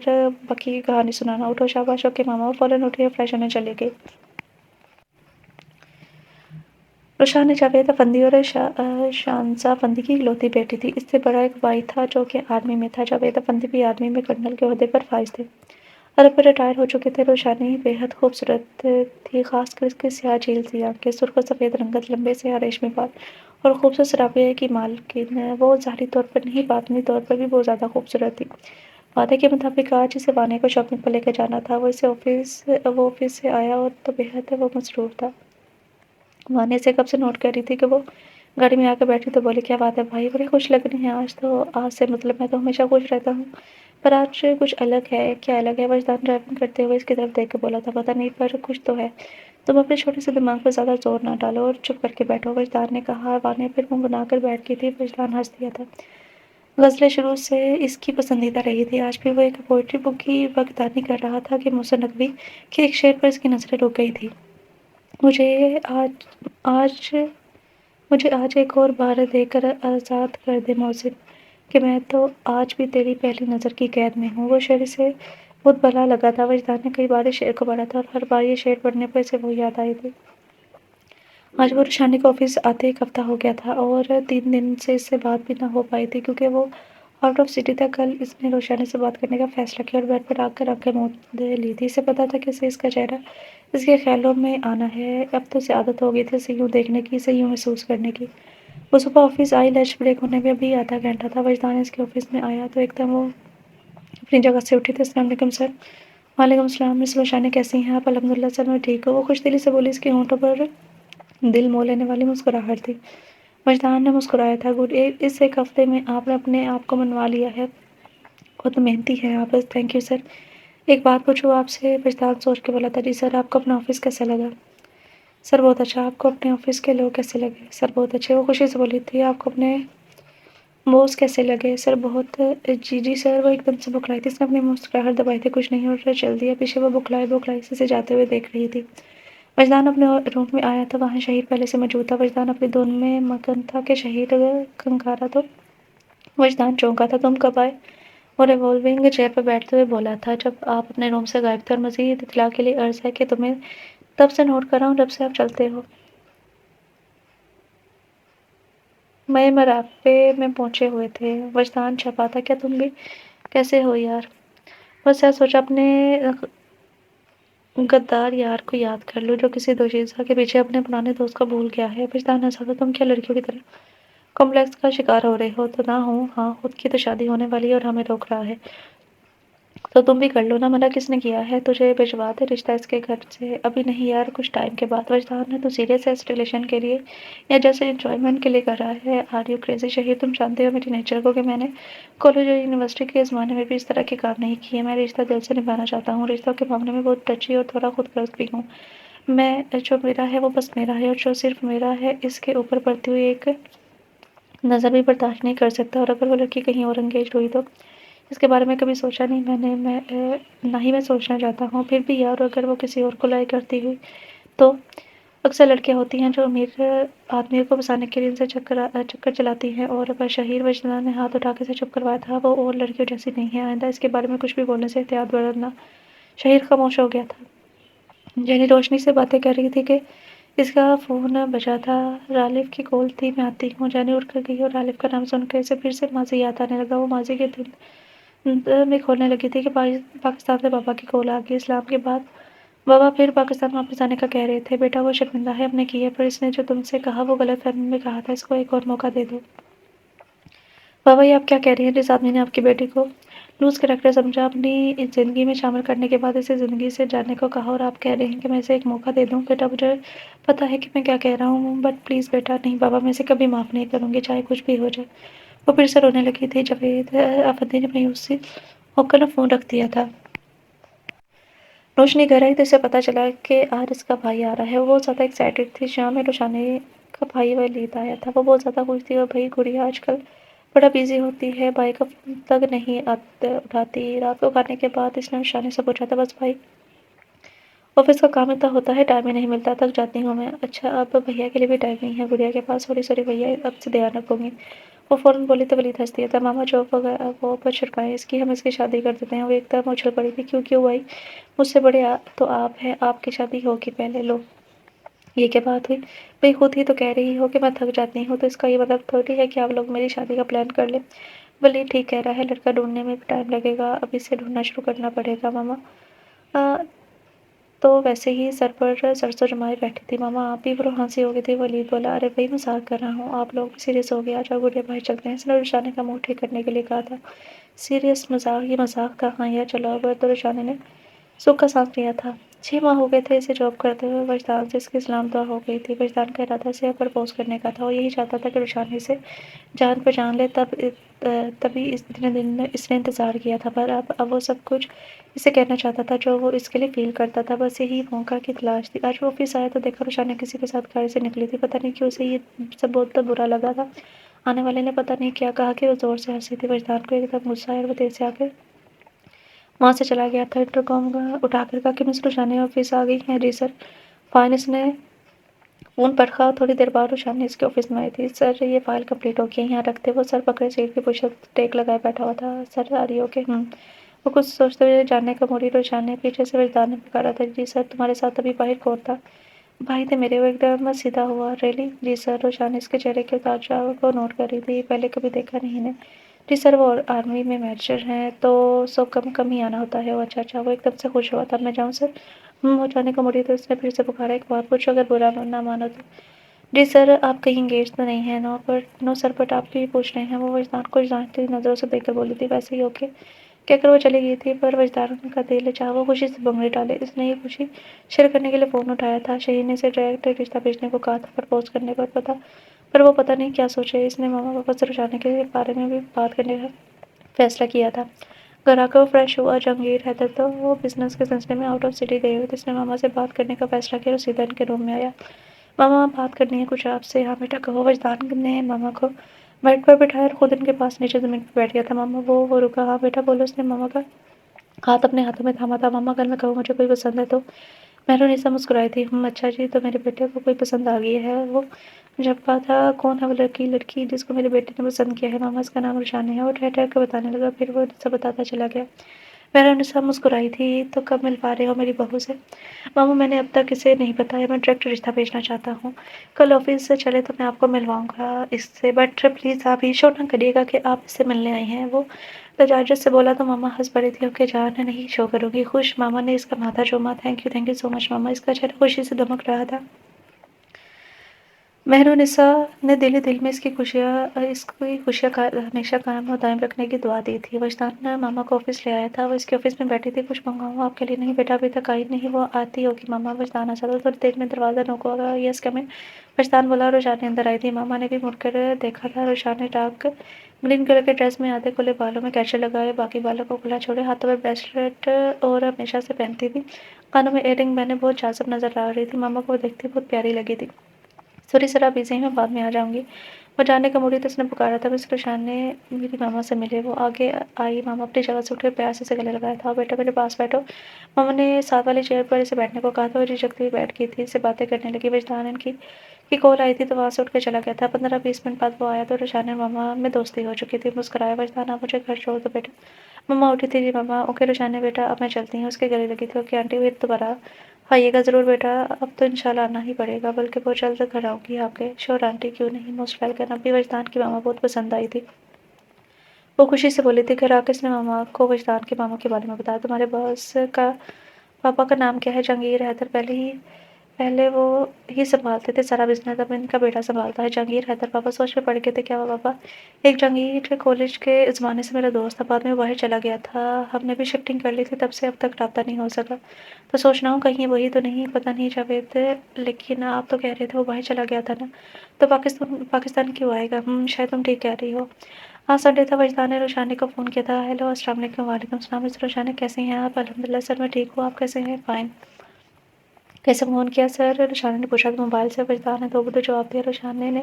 باقی کی کہانی سنانا۔ اٹھو شاباش۔ اوکے ماما۔ وہ فوراً اٹھی اور فریش ہونے چلی گئی۔ روشان جاوید افندی اور شانزا افندی کی اکلوتی بیٹی تھی۔ اس سے بڑا ایک بھائی تھا جو کہ آرمی میں تھا۔ جاوید افندی بھی آرمی میں کرنل کے عہدے پر فائز تھے اور اب ریٹائر ہو چکے تھے۔ روشانی بے حد خوبصورت تھی، خاص کر اس کی سیاہ جھیل سی آنکھیں، سرخ اور سفید رنگت، لمبے سیاہ ریشمی بال اور خوبصورت سراپے کی مالکن۔ وہ ظاہری طور پر نہیں، باطنی طور پر بھی بہت زیادہ خوبصورت تھی۔ وعدے کے مطابق آج اسے وانے کو شاپنگ پر لے کر جانا تھا۔ وہ آفس سے آیا اور تو بے حد وہ مسرور تھا۔ وانے سے کب سے نوٹ کر رہی تھی کہ وہ گاڑی میں آ کر بیٹھی تو بولی، کیا بات ہے بھائی، بڑی خوش لگ رہی ہیں آج سے مطلب میں تو ہمیشہ خوش رہتا ہوں، پر آج کچھ الگ ہے۔ کیا الگ ہے؟ وجدان ڈرائیونگ کرتے ہوئے اس کی طرف دیکھ کے بولا تھا۔ پتہ نہیں، پر کچھ تو ہے۔ تم اپنے چھوٹے سے دماغ پر زیادہ زور نہ ڈالو اور چپ کر کے بیٹھو، وجدان نے کہا۔ وانے پھر منہ بنا کر بیٹھ گئی تھی۔ وجدان ہنس دیا تھا۔ غزلیں شروع سے اس کی پسندیدہ رہی تھی۔ آج بھی وہ ایک پوئٹری بک کی بکدانی کر رہا تھا کہ موسیٰ نقوی کے ایک شعر پر اس کی نظریں رک گئی تھی۔ مجھے آج ایک اور بار دے کر آزاد کر دے محسن، کہ میں تو آج بھی تیری پہلی نظر کی قید میں ہوں۔ وہ شعر اسے بہت بھلا لگا تھا۔ وجدان نے کئی بار اس شعر کو پڑھا تھا اور ہر بار یہ شعر پڑھنے پر اسے وہ یاد آئی تھی۔ آج وہ روشانی کو آفس آتے ایک ہفتہ ہو گیا تھا اور 3 دن سے اس سے بات بھی نہ ہو پائی تھی، کیونکہ وہ آؤٹ آف سٹی تھا۔ کل اس نے روشانی سے بات کرنے کا فیصلہ کیا اور بیڈ پر آ کر آنکھیں موند لی تھی۔ اسے پتا تھا کہ اسے اس کا چہرہ اس کے خیالوں میں آنا ہے۔ اب تو اسے عادت ہو گئی تھی اسے یوں دیکھنے کی، اسے یوں محسوس کرنے کی۔ وہ صبح آفس آئی، لنچ بریک ہونے میں ابھی آدھا گھنٹہ تھا۔ وجدان اس کے آفس میں آیا تو ایک دم وہ اپنی جگہ سے اٹھی تھی۔ السلام علیکم سر۔ وعلیکم السلام مس روشانی، کیسی ہیں آپ؟ الحمدللہ سر، میں ٹھیک ہوں، وہ خوش دلی سے بولی۔ اس کے ہونٹوں پر دل مو لینے والی مسکراہٹ تھی۔ وجدان نے مسکرایا تھا۔ گڈ، اس ایک ہفتے میں آپ نے اپنے آپ کو منوا لیا ہے، بہت محنتی ہیں آپ۔ Thank you sir. ایک بات پوچھوں آپ سے؟ وجدان سوچ کے بولا تھا۔ جی سر۔ آپ کو اپنا آفس کیسا لگا؟ سر بہت اچھا۔ آپ کو اپنے آفس کے لوگ کیسے لگے؟ سر بہت اچھے۔ وہ خوشی سے بولی تھی۔ آپ کو اپنے باس کیسے لگے؟ سر بہت جی سر۔ وہ ایک دم سے بکھلائی تھی، اس نے اپنی مسکراہٹ دبائی تھی، کچھ نہیں اور چل دیا۔ پیچھے وہ بکھلائی سے جاتے ہوئے دیکھ رہی تھی۔ وجدان اپنے روم میں آیا تھا، وہاں شہیر پہلے سے موجود تھا۔ وجدان اپنی دھن میں مگن تھا کہ شہیر کنکارا تو وجدان چونکا تھا۔ تم کب آئے؟ وہ ریوالونگ چیئر پر بیٹھتے ہوئے بولا تھا، جب آپ اپنے روم سے غائب تھے، اور مزید اطلاع کے لیے عرض ہے کہ تمہیں تب سے نوٹ کر رہا ہوں جب سے آپ چلتے ہو۔ میں مراقبے میں پہنچے ہوئے تھے۔ وجدان چھپا تھا۔ کیا تم بھی؟ کیسے ہو یار؟ بس ایسا سوچا اپنے غدار یار کو یاد کر لوں، جو کسی دوشیزہ کے پیچھے اپنے پرانے دوست کو بھول گیا ہے۔ وجدان ہنسا تھا۔ تم کیا لڑکیوں کی طرح کمپلیکس کا شکار ہو رہے ہو؟ تو نہ ہوں۔ ہاں، خود کی تو شادی ہونے والی ہے اور ہمیں روک رہا ہے، تو تم بھی کر لو نا۔ منع کس نے کیا ہے؟ تجھے بھجوا دے رشتہ اس کے گھر سے؟ ابھی نہیں یار، کچھ ٹائم کے بعد۔ وجدان نے تو سیریس ہے اس ریلیشن کے لیے یا جیسے انجوائمنٹ کے لیے کر رہا ہے؟ آر یو کریزی شہید؟ تم جانتے ہو میری نیچر کو، کہ میں نے کالج اور یونیورسٹی کے زمانے میں بھی اس طرح کے کام نہیں کیے۔ میں رشتہ دل سے نبھانا چاہتا ہوں، رشتوں کے معاملے میں بہت ٹچی اور تھوڑا خود غرض بھی ہوں۔ جو میرا ہے وہ بس میرا ہے، اور جو صرف میرا ہے اس کے اوپر پڑتی ہوئی ایک نظر بھی برداشت نہیں کر سکتا۔ اور اگر وہ لڑکی کہیں اور انگیجڈ ہوئی تو؟ اس کے بارے میں کبھی سوچا نہیں نہ ہی میں سوچنا چاہتا ہوں۔ پھر بھی یار، اگر وہ کسی اور کو لائک کرتی ہوئی تو؟ اکثر لڑکیاں ہوتی ہیں جو امیر آدمیوں کو بسانے کے لیے ان سے چکر چلاتی ہیں اور شہیر۔ وجدان نے ہاتھ اٹھا کے اسے چپ کروایا تھا۔ وہ اور لڑکیوں جیسی نہیں ہے، آئندہ اس کے بارے میں کچھ بھی بولنے سے احتیاط برتنا۔ شہیر خاموش ہو گیا تھا۔ جینی روشنی سے باتیں کر رہی تھی کہ اس کا فون بجا تھا۔ رالف کی کال تھی۔ میں آتی ہوں۔ جینی اٹھ کر گئی اور رالف کا نام سن کر اسے پھر سے ماضی یاد آنے لگا۔ وہ ماضی کے دل میں کھولنے لگی تھی کہ پاکستان سے بابا کی کال آ گئی۔ اسلام کے بعد بابا پھر پاکستان واپس آنے کا کہہ رہے تھے۔ بیٹا وہ شرمندہ ہے اپنے کیے پر، اس نے جو تم سے کہا وہ غلط فہمی میں کہا تھا، اس کو ایک اور موقع دے دو۔ بابا یہ آپ کیا کہہ رہے ہیں؟ جس آدمی نے آپ کی بیٹی کو لوز کریکٹر سمجھا، اپنی زندگی میں شامل کرنے کے بعد اسے زندگی سے جانے کو کہا، اور آپ کہہ رہے ہیں کہ میں اسے ایک موقع دے دوں؟ بیٹا مجھے پتا ہے کہ میں کیا کہہ رہا ہوں، بٹ پلیز بیٹا۔ نہیں بابا، میں اسے کبھی معاف نہیں کروں گی، چاہے کچھ بھی ہو جائے۔ وہ پھر سے رونے لگی تھی۔ جاوید افندی نے مایوسی ہو کر فون رکھ دیا تھا۔ روشنی گھر آئی تو اسے پتا چلا کہ آج اس کا بھائی آ رہا ہے۔ وہ بہت زیادہ ایکسائٹڈ تھی۔ شام میں روشانی کا بھائی ولید آیا تھا۔ وہ بہت زیادہ خوش تھی۔ اور بھائی گڑیا آج کل بڑا بیزی ہوتی ہے، بھائی کا فون تک نہیں اٹھاتی۔ رات کو کھانے کے بعد اس نے روشانی سے پوچھا تھا، بس بھائی آفس کا کام اتنا ہوتا ہے، ٹائم ہی نہیں ملتا، تک جاتی ہوں میں۔ اچھا، اب بھیا کے لیے بھی ٹائم نہیں ہے گڑیا کے پاس؟ سوری بھیا، اب سے دھیان رکھوں گی۔ وہ فوراً بولی تو ولید ہنس دیا تھا۔ ماما چوپ وہ پر چھڑکائیں اس کی، ہم اس کی شادی کر دیتے ہیں۔ وہ ایک دم اچھل پڑی تھی۔ کیوں بھائی؟ مجھ سے بڑے تو آپ ہیں، آپ کی شادی ہوگی پہلے۔ لو یہ کیا بات ہوئی؟ بھئی خود ہی تو کہہ رہی ہو کہ میں تھک جاتی ہوں، تو اس کا یہ مطلب تھوڑی ہے کہ آپ لوگ میری شادی کا پلان کر لیں۔ بلے ٹھیک کہہ رہا ہے، لڑکا ڈھونڈنے میں بھی ٹائم لگے گا، ابھی سے ڈھونڈنا شروع کرنا پڑے گا ماما۔ تو ویسے ہی سر پر سرسوں جمائے بیٹھی تھی ماما، آپ بھی برو ہنسی ہو گئی تھی۔ ولید بولا، ارے بھائی مذاق کر رہا ہوں، آپ لوگ بھی سیریس ہو گیا، آجاؤ گڑیا بھائی چلتے ہیں۔ اس نے رشانے کا منہ ٹھیک کرنے کے لیے کہا تھا۔ سیریس مذاق، یہ مذاق کہاں ہے، چلو اب۔ تو رشانے نے سکھ کا سانس لیا تھا۔ 6 ماہ ہو گئے تھے اسے جاب کرتے ہوئے، وجدان سے اس کی سلام دعا ہو گئی تھی۔ وجدان کا ارادہ اسے پرپوز کرنے کا تھا، وہ یہی چاہتا تھا کہ رشانے سے جان پہچان لے، تبھی اتنے دن اس نے انتظار کیا تھا، پر اب وہ سب کچھ اسے کہنا چاہتا تھا جو وہ اس کے لیے فیل کرتا تھا، بس یہی موقع کی تلاش تھی۔ آج وہ آفس آیا تو دیکھا رشانے کسی کے ساتھ گاڑی سے نکلی تھی، پتہ نہیں کیوں اسے یہ سب بہت برا لگا تھا۔ آنے والے نے پتہ نہیں کیا کہا کہ وہ زور سے ہنسی تھی۔ وجدان کو ایک دم غصہ آیا اور وہ تیز سے آ کے وہاں سے چلا گیا تھا۔ انٹرکام اٹھا کر کہا کہ مس رشانے آفس آ گئی ہیں؟ جی سر۔ فائن اس نے فون پر کہا۔ تھوڑی دیر بعد رشانے اس کے آفس میں آئی تھی۔ سر یہ فائل کمپلیٹ ہو گئی ہے، یہاں رکھتے۔ وہ سر پکڑے سیٹ کی پشت ٹیک لگائے بیٹھا ہوا تھا۔ سر آ رہی ہو کہ وہ کچھ سوچتے ہوئے جاننے کا موڑی رشانے پیچھے سے وجدان نے پکارا تھا۔ جی سر۔ تمہارے ساتھ ابھی باہر کون تھا؟ بھائی تھے میرے، وہ ایک دم سیدھا ہوا۔ ریلی؟ جی سر۔ رشانے اس کے چہرے کے اتار چڑھاؤ کو نوٹ کر رہی تھی، پہلے کبھی دیکھا نہیں نے۔ جی سر، وہ آرمی میں میجر ہیں، تو سو کم ہی آنا ہوتا ہے۔ وہ اچھا، وہ ایک دم سے خوش ہوا تھا۔ میں جاؤں سر؟ وہ جانے کو مڑی تو اس نے پھر سے پکارا، ایک بات پوچھو، اگر برا نہ مانو تو؟ جی سر۔ آپ کہیں انگیج تو نہیں ہیں؟ نو سر، بٹ آپ بھی پوچھ رہے ہیں؟ وہ وجدان کو جانتی نظروں سے دیکھ کر بولی تھی۔ ویسے ہی اوکے کہہ کر وہ چلی گئی تھی، پر وجدان کا دل چاہا وہ خوشی سے بنگڑی ڈالے۔ اس نے یہ خوشی شیئر کرنے کے لیے فون اٹھایا تھا۔ شہین نے اسے ڈائریکٹ رشتہ بھیجنے کو کہا تھا، پرپوز کرنے پر وہ پتہ نہیں کیا سوچے۔ اس نے ماما پاپا سے رشانے کے بارے میں بھی بات کرنے کا فیصلہ کیا تھا۔ گھر آ کر وہ فریش ہوا۔ جہانگیر حیدر تو وہ بزنس کے سلسلے میں آؤٹ آف سٹی گئے ہوئے تھے۔ اس نے ماما سے بات کرنے کا فیصلہ کیا اور سیدھا ان کے روم میں آیا۔ ماما بات کرنی ہے کچھ آپ سے؟ ہاں بیٹا کہو۔ وجدان نے ماما کو بیڈ پر بٹھایا اور خود ان کے پاس نیچے زمین پر بیٹھ گیا تھا۔ ماما وہ رکا۔ ہاں بیٹا بولو۔ اس نے ماما کا ہاتھ اپنے ہاتھوں میں تھاما تھا۔ ماما اگر میں کہوں مجھے کوئی پسند ہے تو؟ مہرونیسا مسکرائی تھی۔ اچھا جی، تو میرے بیٹے کو کوئی پسند آ گئی ہے؟ وہ جھپکا تھا۔ کون ہے وہ لڑکی جس کو میرے بیٹے نے پسند کیا ہے؟ ماما اس کا نام رشانے ہے۔ وہ ٹھہر ٹھہر کر بتانے لگا، پھر وہ سب بتاتا چلا گیا۔ مہرونیسا مسکرائی تھی۔ تو کب مل پا رہے ہو میری بہو سے؟ ماما میں نے اب تک اسے نہیں بتایا، میں ڈائریکٹ رشتہ بھیجنا چاہتا ہوں۔ کل آفس سے چلے تو میں آپ کو ملواؤں گا اس سے، بٹ پلیز آپ یہ شو نہ کریے گا کہ آپ اس سے ملنے آئی ہیں۔ وہ لجاجت سے بولا تو ماما ہنس پڑی تھی۔ اوکے جان، نہیں شو کروں گی۔ خوش؟ ماما نے اس کا ماتھا چوما۔ تھینک یو سو مچ ماما۔ اس کا چہرہ خوشی سے دمک رہا تھا۔ مہرونیسا نے دل میں اس کی خوشیاں ہمیشہ قائم و دائم رکھنے کی دعا دی تھی۔ وجدان نے ماما کو آفس لے آیا تھا۔ وہ اس کے آفس میں بیٹھی تھی۔ کچھ منگواؤں آپ کے لیے؟ نہیں بیٹا ابھی تک آئی نہیں، وہ آتی ہوگی ماما۔ وجدان ہنسا تھا۔ تھوڑی دیر میں دروازہ نوک ہوا۔ یس کم ان؟ وجدان بولا۔ رشانے اندر آئی تھی۔ ماما نے بھی مڑ کر دیکھا تھا۔ رشانے ڈارک گرین کلر کے ڈریس میں، آدھے کھلے بالوں میں کیچے لگائے، باقی بالوں کو کھلا چھوڑے، ہاتھوں میں بریسلیٹ اور ہمیشہ سے پہنتی تھی، کانوں میں ایئر رنگ بہنے بہت جاذب نظر آ رہی تھی۔ ماما کو وہ دیکھتی بہت پیاری لگی تھی۔ سوری سر، آپ بزی ہیں، میں بعد میں آ جاؤں گی۔ وہ جانے کا موڑی تو اس نے پکارا تھا، مس رشانے میری ماما سے ملے۔ وہ آگے آئی۔ ماما اپنی جگہ سے اٹھ کر پیار سے اسے گلے لگایا تھا۔ بیٹا میرے پاس بیٹھو۔ ماما نے ساتھ والی چیئر پر اسے بیٹھنے کو کہا تھا۔ وہ جھجکتی ہوئی بیٹھ گئی تھی، اس سے باتیں کرنے لگی۔ وجدان ان کی کال آئی تھی تو وہاں سے اٹھ کے چلا گیا تھا۔ 15-20 منٹ بعد وہ آیا تو رشانے اور ماما میں دوستی ہو چکی تھی۔ مسکرایا۔ وجدان آپ مجھے گھر چھوڑ دو بیٹا۔ ماما اٹھی تھی۔ جی ماما۔ اوکے رشانے بیٹا اب میں چلتی ہوں۔ اس کے گلے لگی تھی۔ اوکے آنٹی، پھر دوبارہ آئیے گا ضرور بیٹا، اب تو انشاءاللہ آنا ہی پڑے گا، بلکہ بہت جلد گھر آؤں گی آپ کے۔ شور آنٹی، کیوں نہیں، موسٹ ویلکم۔ اب بھی وجدان کی ماما بہت پسند آئی تھی۔ وہ خوشی سے بولی تھی۔ گھر آ کے اس نے ماما کو وجدان کے ماما کے بارے میں بتایا۔ تمہارے باس کا پاپا کا نام کیا ہے؟ جہانگیر حیدر۔ پہلے وہ ہی سنبھالتے تھے سارا بزنس، اب ان کا بیٹا سنبھالتا ہے۔ جہانگیر حیدر پاپا سوچ میں پڑ گئے تھے۔ کیا ہوا پاپا؟ ایک جہانگیر کالج کے زمانے سے میرا دوست تھا، بعد میں باہر چلا گیا تھا، ہم نے بھی شفٹنگ کر لی تھی، تب سے اب تک رابطہ نہیں ہو سکا، تو سوچ رہا ہوں کہیں وہی تو نہیں، پتہ نہیں جاوید، لیکن آپ تو کہہ رہے تھے وہ باہر چلا گیا تھا نا، تو پاکستان کیوں آئے گا؟ شاید تم ٹھیک کہہ رہی ہو۔ ہاں سنڈے تھا۔ وجدان نے رشانے کو فون کیا تھا۔ ہیلو السلام علیکم۔ وعلیکم السلام۔ مس رشانے کیسے ہیں آپ؟ الحمدللہ سر میں ٹھیک ہوں، آپ کیسے ہیں؟ فائن۔ کیسے فون کیا سر؟ رشانے نے پوچھا کہ موبائل سے۔ وجدان نے دو بدو جواب دیا۔ رشانے نے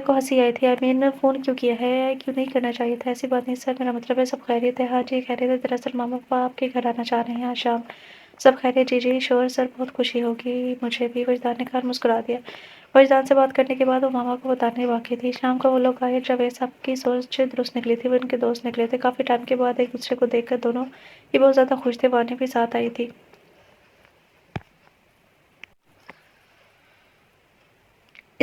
کو ہنسی آئی تھی۔ فون کیوں کیا ہے؟ کیوں نہیں کرنا چاہیے تھا؟ ایسی بات نہیں سر، میرا مطلب ہے سب خیریت ہے؟ ہاں جی خیریت ہے، دراصل ماما پاپا آپ کے گھر آنا چاہ رہے ہیں آج شام۔ سب خیریت؟ جی شور سر، بہت خوشی ہوگی مجھے بھی، وجدان نے کہا مسکرا دیا۔ وجدان سے بات کرنے کے بعد وہ ماما کو بتانے باقی تھی۔ شام کو وہ لوگ آئے۔ جاوید صاحب کی سوچ درست نکلی تھی، وہ ان کے دوست نکلے تھے۔ کافی ٹائم کے بعد ایک دوسرے کو دیکھ کر دونوں یہ بہت زیادہ خوش تھے۔ وانی بھی ساتھ آئی تھی۔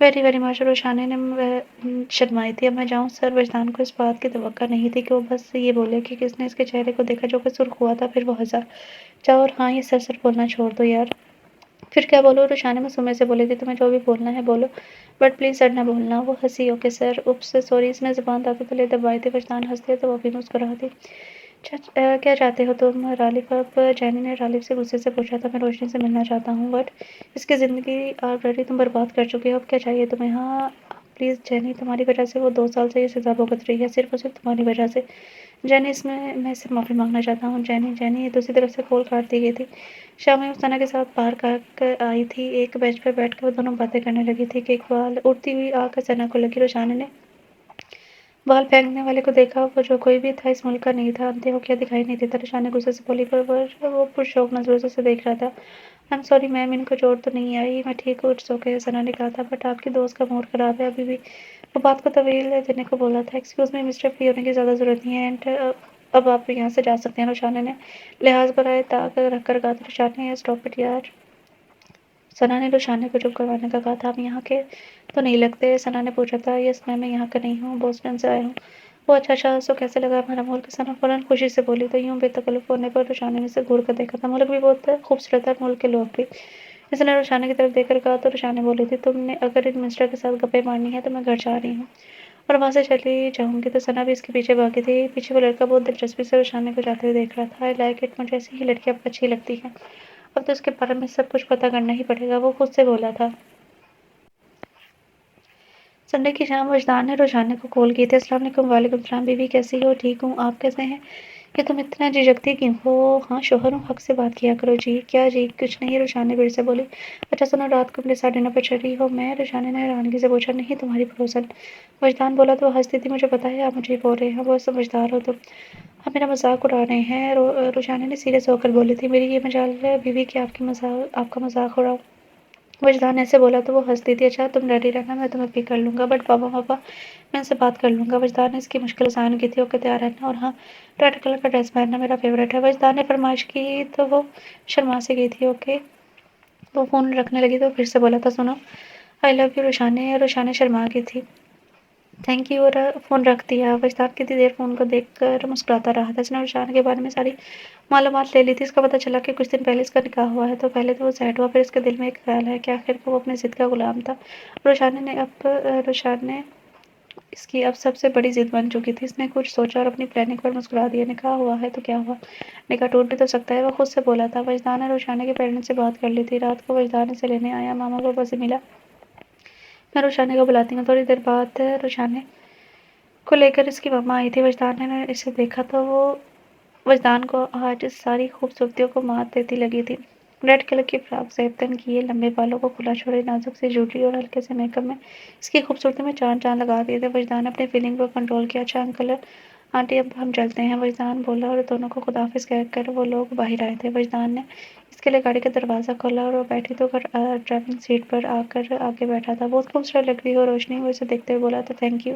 ویری ویری مچ روشانی نے شرمائی تھی. اب میں جاؤں سر؟ وجدان کو اس بات کی توقع نہیں تھی کہ وہ بس یہ بولے کہ کس نے اس کے چہرے کو دیکھا جو کہ سرخ ہوا تھا. پھر وہ ہنسا. جاؤ اور ہاں یہ سر سر بولنا چھوڑ دو یار. پھر کیا بولو؟ روشانی معصومیت سے بولی تھی. تمہیں جو بھی بولنا ہے بولو بٹ پلیز سر نہ بولنا. وہ ہنسی. Okay sir. Oops sorry. اس نے زبان دانتوں تلے دبائی تھی. وجدان ہنس دیا تو وہ بھی مسکرا دی. کیا چاہتے ہو تم رالف؟ اب جینی نے رالف سے غصے سے پوچھا تھا. میں روشنی سے ملنا چاہتا ہوں. بٹ اس کی زندگی آلریڈی تم برباد کر چکی ہو. اب کیا چاہیے تمہیں؟ ہاں پلیز جینی. تمہاری وجہ سے وہ 2 سال سے یہ سزا بھگت رہی ہے. صرف اور صرف تمہاری وجہ سے. جینی میں سے معافی مانگنا چاہتا ہوں. جینی یہ دوسری طرف سے کال کاٹ دی گئی تھی. شام میں افسانہ کے ساتھ باہر آئی تھی. ایک بینچ پر بیٹھ کر وہ دونوں باتیں کرنے لگی تھی کہ اقبال اڑتی ہوئی آ کر ثنا کو لگی. روشانی نے بال پھینکنے والے کو دیکھا. وہ جو کوئی بھی تھا اس ملک کا نہیں تھا. اندھے ہو کیا دکھائی نہیں دیتا. روشانی غصے سے بولی پر وہ پرشوق نظروں سے دیکھ رہا تھا. I am sorry ma'am. ان کو چوٹ تو نہیں آئی؟ میں ٹھیک ہوں. It's okay. ثنا نے کہا تھا. بٹ آپ کی دوست کا موڈ خراب ہے ابھی بھی. وہ بات کو طویل دینے کو بولا تھا. Excuse me mister. فری ہونے کی زیادہ ضرورت نہیں ہے. اینڈ اب آپ یہاں سے جا سکتے ہیں. روشانی نے لحاظ برائے طاق رکھ کر کہا تھا. روشانی اسٹاپ اٹ یار. ثنا نے روشانی کو چپ کروانے کا کہا تھا. آپ یہاں کے تو نہیں لگتے. ثنا نے پوچھا تھا. یس میم میں یہاں کا نہیں ہوں. بوسٹن سے آیا ہوں. وہ اچھا. سو کیسے لگا ہمارا ملک؟ ثنا فوراً خوشی سے بولی. تو یوں بے تکلف ہونے پر روشانی نے اسے گھور کر دیکھا تھا. ملک بھی بہت خوبصورت ہے. ملک کے لوگ بھی. اس نے روشانی کی طرف دیکھ کر کہا. تو روشانی بولی تھی. تم نے اگر ان مسٹر کے ساتھ گپیں مارنی ہے تو میں گھر جا رہی ہوں اور وہاں سے چلی جاؤں گی. تو ثنا بھی اس کے پیچھے بھاگی تھی. پیچھے وہ لڑکا بہت دلچسپی سے روشانی کو جاتے ہوئے دیکھ رہا تھا. I like it. مجھے ایسی ہی لڑکیاں اچھی لگتی ہیں. اب تو اس کے بارے میں سب کچھ پتا کرنا ہی پڑے گا. وہ خود سے بولا تھا. سنڈے کی شام وجدان نے روشانی کو کال کی تھی. السلام علیکم. وعلیکم السلام. بیوی کیسی ہو؟ ٹھیک ہوں. آپ کیسے ہیں؟ کہ تم اتنا جھجکتی کیوں ہو؟ ہاں شوہر ہوں. حق سے بات کیا کرو. جی کیا جی؟ کچھ نہیں. روشانی پھر سے بولی. اچھا سنو. رات کو میرے ساتھ ڈنر پر چلی ہو؟ میں؟ روشانی نے حیرانگی سے پوچھا. نہیں تمہاری پڑوسن. وجدان بولا تو وہ ہنستی تھی. مجھے پتا ہے آپ مجھے بول رہے ہیں. بہت سمجھدار ہو تم. آپ میرا مذاق اڑا رہے ہیں. روشانی نے سیریس ہو کر بولی تھی. میری یہ مجال ہے بیوی کہ آپ کا مذاق اڑاؤں. وجدان ایسے بولا تو وہ ہنستی تھی. اچھا تم ریڈی رہنا. میں تمہیں پک کر لوں گا. بٹ پاپا میں ان سے بات کر لوں گا. وجدان نے اس کی مشکل آسان کی تھی. اوکے تیار رہنا. اور ہاں ریڈ کلر کا ڈریس پہننا میرا فیوریٹ ہے. وجدان نے فرمائش کی تو وہ شرما سے گئی تھی. اوکے. وہ فون رکھنے لگی تو پھر سے بولا تھا. سنو آئی لو یو روشانی. روشانی شرما کی تھی. Thank you. اور فون رکھ دیا. وجدان کتنی دیر فون کو دیکھ کر مسکراتا رہا تھا. اس نے روشانی کے بارے میں ساری معلومات لے لی تھی. اس کا پتہ چلا کہ کچھ دن پہلے اس کا نکاح ہوا ہے. تو پہلے تو وہ سیٹ ہوا. پھر اس کے دل میں ایک خیال ہے کہ آخر کو وہ اپنے ضد کا غلام تھا. روشانی اس کی اب سب سے بڑی ضد بن چکی تھی. اس نے کچھ سوچا اور اپنی پلاننگ پر مسکرا دیا. نکاح ہوا ہے تو کیا ہوا؟ نکاح ٹوٹ بھی تو سکتا ہے. وہ خود سے بولا تھا. وجدان نے روشانی کے پیرنٹس سے بات کر لی تھی. رات کو وجدان اسے لینے آیا. ماما پاپا سے ملا. میں روشانی کو بلاتی ہوں. تھوڑی دیر بعد روشانی کو لے کر اس کی ماما آئی تھی. وجدان نے اسے دیکھا تو وہ وجدان کو آج ساری خوبصورتیوں کو مات دیتی لگی تھی. ریڈ کلر کی فراک زیب تن کیے لمبے بالوں کو کھلا چھوڑے نازک سی جوٹی اور ہلکے سے میک اپ میں اس کی خوبصورتی میں چاند لگا دیے تھے. وجدان نے اپنی فیلنگ کو کنٹرول کیا. اچھا انکل آنٹی اب ہم چلتے ہیں. وجدان بولا اور دونوں کو خداحافظ کہہ کر وہ لوگ باہر آئے تھے. وجدان نے اس کے لیے گاڑی کا دروازہ کھولا اور وہ بیٹھی تو ڈرائیونگ سیٹ پر آ کر آگے بیٹھا تھا. بہت خوبصورت لگ رہی ہو روشنی. وہ اسے دیکھتے ہوئے بولا تھا. Thank you.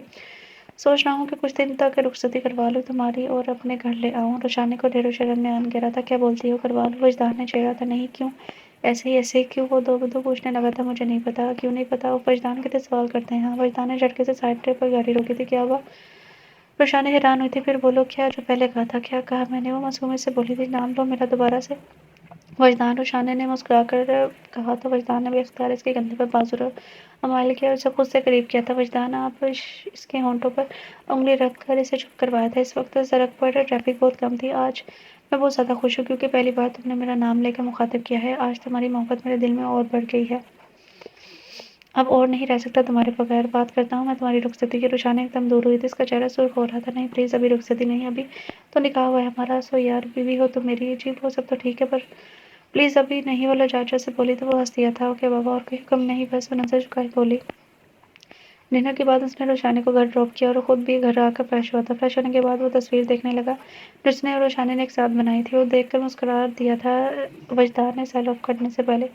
سوچ رہا ہوں کہ کچھ دن تک رخصتی کروا لوں تمہاری اور اپنے گھر لے آؤں. روشانی کو ڈھیر و شرم میں آن گرا تھا. کیا بولتی ہو؟ کروا لوں. وجدان نے چھیڑا تھا. نہیں کیوں ایسے کیوں؟ وہ دو بدو پوچھنے لگا تھا. مجھے نہیں پتا. کیوں نہیں پتا؟ وہ وجدان کتنے سوال کرتے ہیں. ہاں. وجدان نے جھٹکے سے سائڈ پر گاڑی روکی تھی. کیا ہوا؟ روشانی حیران ہوئی تھی. پھر بولو کیا جو پہلے کہا تھا. کیا کہا میں نے؟ وہ معصومیت سے بولی تھی. نام لو میرا دوبارہ سے. وجدان. روشانی نے مسکرا کر کہا تو وجدان نے بے اختیار اس کے کندھے پر بازو مائل کیا اور اسے خود سے قریب کیا تھا. وجدان آپ اس کے ہونٹوں پر انگلی رکھ کر اسے چپ کروایا تھا. اس وقت سڑک پر ٹریفک بہت کم تھی. آج میں بہت زیادہ خوش ہوں کیونکہ پہلی بار تم نے میرا نام لے کر مخاطب کیا ہے. آج تمہاری محبت میرے دل میں اور بڑھ گئی ہے. اب اور نہیں رہ سکتا تمہارے بغیر. بات کرتا ہوں میں تمہاری رخصتی کی. روشانی ایک دم دور ہوئی تھی. اس کا چہرہ سرخ ہو رہا تھا. نہیں پلیز ابھی رخصتی نہیں. ابھی تو نکاح ہوا ہے ہمارا. سو یار بیوی ہو تم میری. جی وہ سب تو ٹھیک ہے پر پلیز ابھی نہیں. وہ لجاجت سے بولی تو وہ ہنس دیا تھا. اوکے بابا اور کوئی حکم نہیں. بس وہ نظر جھکائے بولی. ڈنر کے بعد اس نے روشانی کو گھر ڈراپ کیا اور خود بھی گھر آ کر فریش ہوا تھا. فریش ہونے کے بعد وہ تصویر دیکھنے لگا جو اس نے اور روشانی نے ایک ساتھ بنائی تھی. وہ دیکھ کر مسکرا دیا تھا. وجدان نے سیل آف کرنے سے پہلے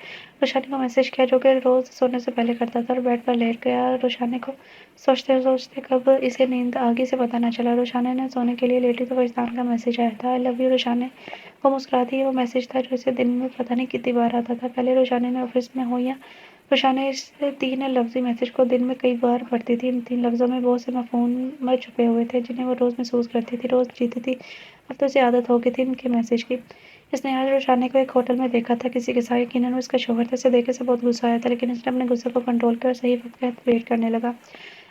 روشانی کو میسج کیا جو کہ روز سونے سے پہلے کرتا تھا اور بیڈ پر لیٹ گیا. روشانی کو سوچتے کب اسے نیند آگے سے پتہ نہ چلا. روشانی نے سونے کے لیے لیٹی تو وجدان کا میسج آیا تھا. I love you. روشانی وہ مسکرا دی. وہ میسج تھا جو اسے دن میں پتہ نہیں کتنی بار آتا تھا. پہلے روشانی نے آفس میں ہو یا روشانہ اس 3 لفظی میسج کو دن میں کئی بار پڑھتی تھی۔ ان 3 لفظوں میں بہت سے مفہوم میں چھپے ہوئے تھے جنہیں وہ روز محسوس کرتی تھی، روز جیتی تھی۔ اب تو اسے عادت ہو گئی تھی ان کے میسج کی۔ اس نے آج روشانہ کو ایک ہوٹل میں دیکھا تھا کسی کے ساتھ، یقیناً وہ اس کا شوہر تھا۔ اسے دیکھ کر اسے بہت غصہ آیا تھا، لیکن اس نے اپنے غصے کو کنٹرول کیا اور صحیح وقت کا ویٹ کرنے لگا۔